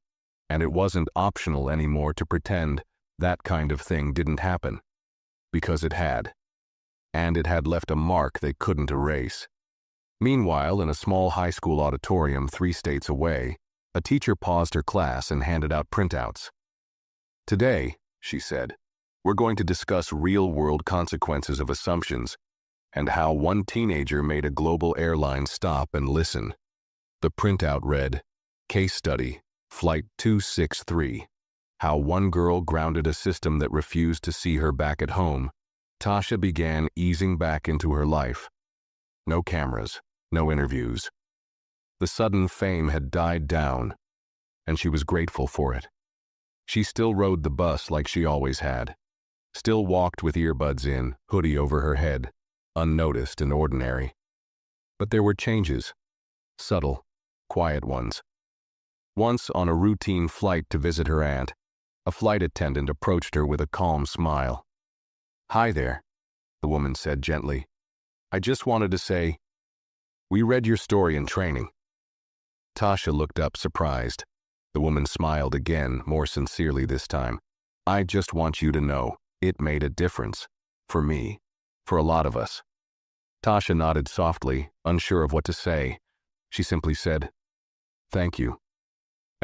and it wasn't optional anymore to pretend that kind of thing didn't happen. Because it had. And it had left a mark they couldn't erase. Meanwhile, in a small high school auditorium 3 states away, a teacher paused her class and handed out printouts. Today, she said, we're going to discuss real-world consequences of assumptions and how one teenager made a global airline stop and listen. The printout read, Case Study, Flight 263, How One Girl Grounded a System That Refused to See Her Back at Home. Tasha began easing back into her life. No cameras, no interviews. The sudden fame had died down, and she was grateful for it. She still rode the bus like she always had, still walked with earbuds in, hoodie over her head, unnoticed and ordinary. But there were changes, subtle, quiet ones. Once on a routine flight to visit her aunt, a flight attendant approached her with a calm smile. "Hi there," the woman said gently. "I just wanted to say, we read your story in training." Tasha looked up surprised. The woman smiled again, more sincerely this time. "I just want you to know, it made a difference. For me. For a lot of us." Tasha nodded softly, unsure of what to say. She simply said, "Thank you."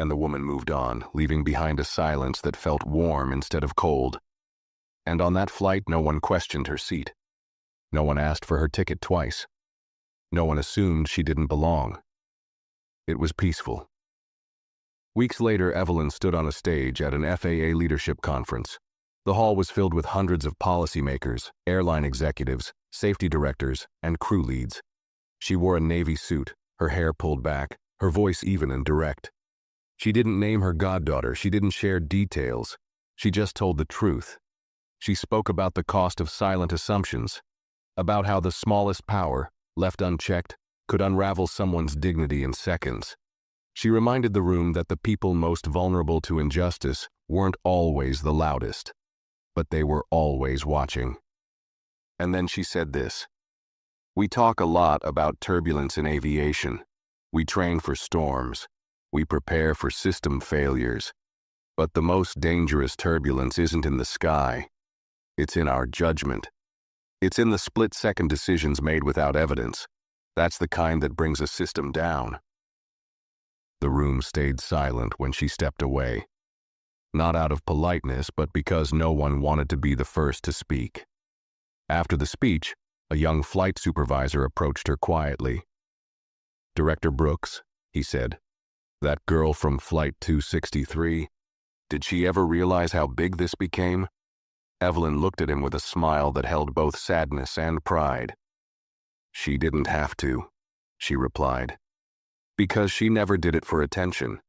And the woman moved on, leaving behind a silence that felt warm instead of cold. And on that flight, no one questioned her seat. No one asked for her ticket twice. No one assumed she didn't belong. It was peaceful. Weeks later, Evelyn stood on a stage at an FAA leadership conference. The hall was filled with hundreds of policymakers, airline executives, safety directors, and crew leads. She wore a navy suit, her hair pulled back, her voice even and direct. She didn't name her goddaughter, she didn't share details. She just told the truth. She spoke about the cost of silent assumptions, about how the smallest power, left unchecked, could unravel someone's dignity in seconds. She reminded the room that the people most vulnerable to injustice weren't always the loudest, but they were always watching. And then she said this: "We talk a lot about turbulence in aviation. We train for storms. We prepare for system failures. But the most dangerous turbulence isn't in the sky. It's in our judgment. It's in the split-second decisions made without evidence. That's the kind that brings a system down." The room stayed silent when she stepped away. Not out of politeness, but because no one wanted to be the first to speak. After the speech, a young flight supervisor approached her quietly. "Director Brooks," he said, "that girl from Flight 263, did she ever realize how big this became?" Evelyn looked at him with a smile that held both sadness and pride. "She didn't have to," she replied, "because she never did it for attention.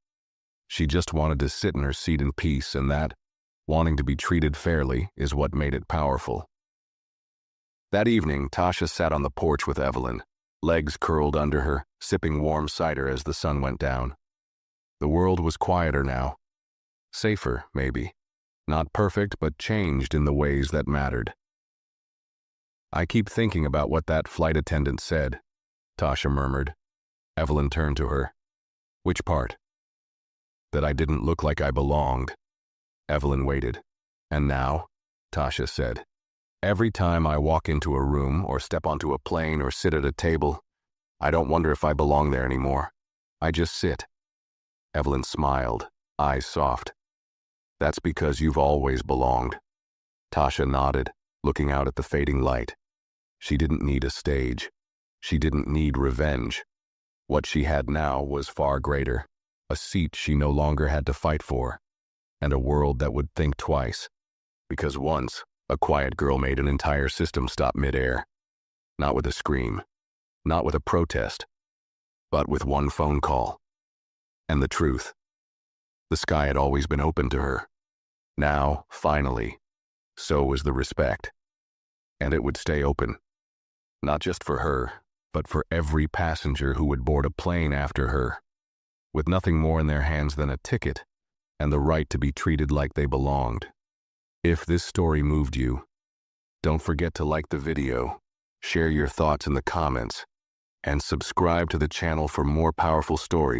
She just wanted to sit in her seat in peace, and that, wanting to be treated fairly, is what made it powerful." That evening, Tasha sat on the porch with Evelyn, legs curled under her, sipping warm cider as the sun went down. The world was quieter now. Safer, maybe. Not perfect, but changed in the ways that mattered. "I keep thinking about what that flight attendant said," Tasha murmured. Evelyn turned to her. "Which part?" "That I didn't look like I belonged." Evelyn waited. "And now?" Tasha said. "Every time I walk into a room or step onto a plane or sit at a table, I don't wonder if I belong there anymore. I just sit." Evelyn smiled, eyes soft. "That's because you've always belonged." Tasha nodded, looking out at the fading light. She didn't need a stage. She didn't need revenge. What she had now was far greater. A seat she no longer had to fight for, and a world that would think twice. Because once, a quiet girl made an entire system stop midair. Not with a scream, not with a protest, but with one phone call. And the truth. The sky had always been open to her. Now, finally, so was the respect. And it would stay open. Not just for her, but for every passenger who would board a plane after her, with nothing more in their hands than a ticket and the right to be treated like they belonged. If this story moved you, don't forget to like the video, share your thoughts in the comments, and subscribe to the channel for more powerful stories.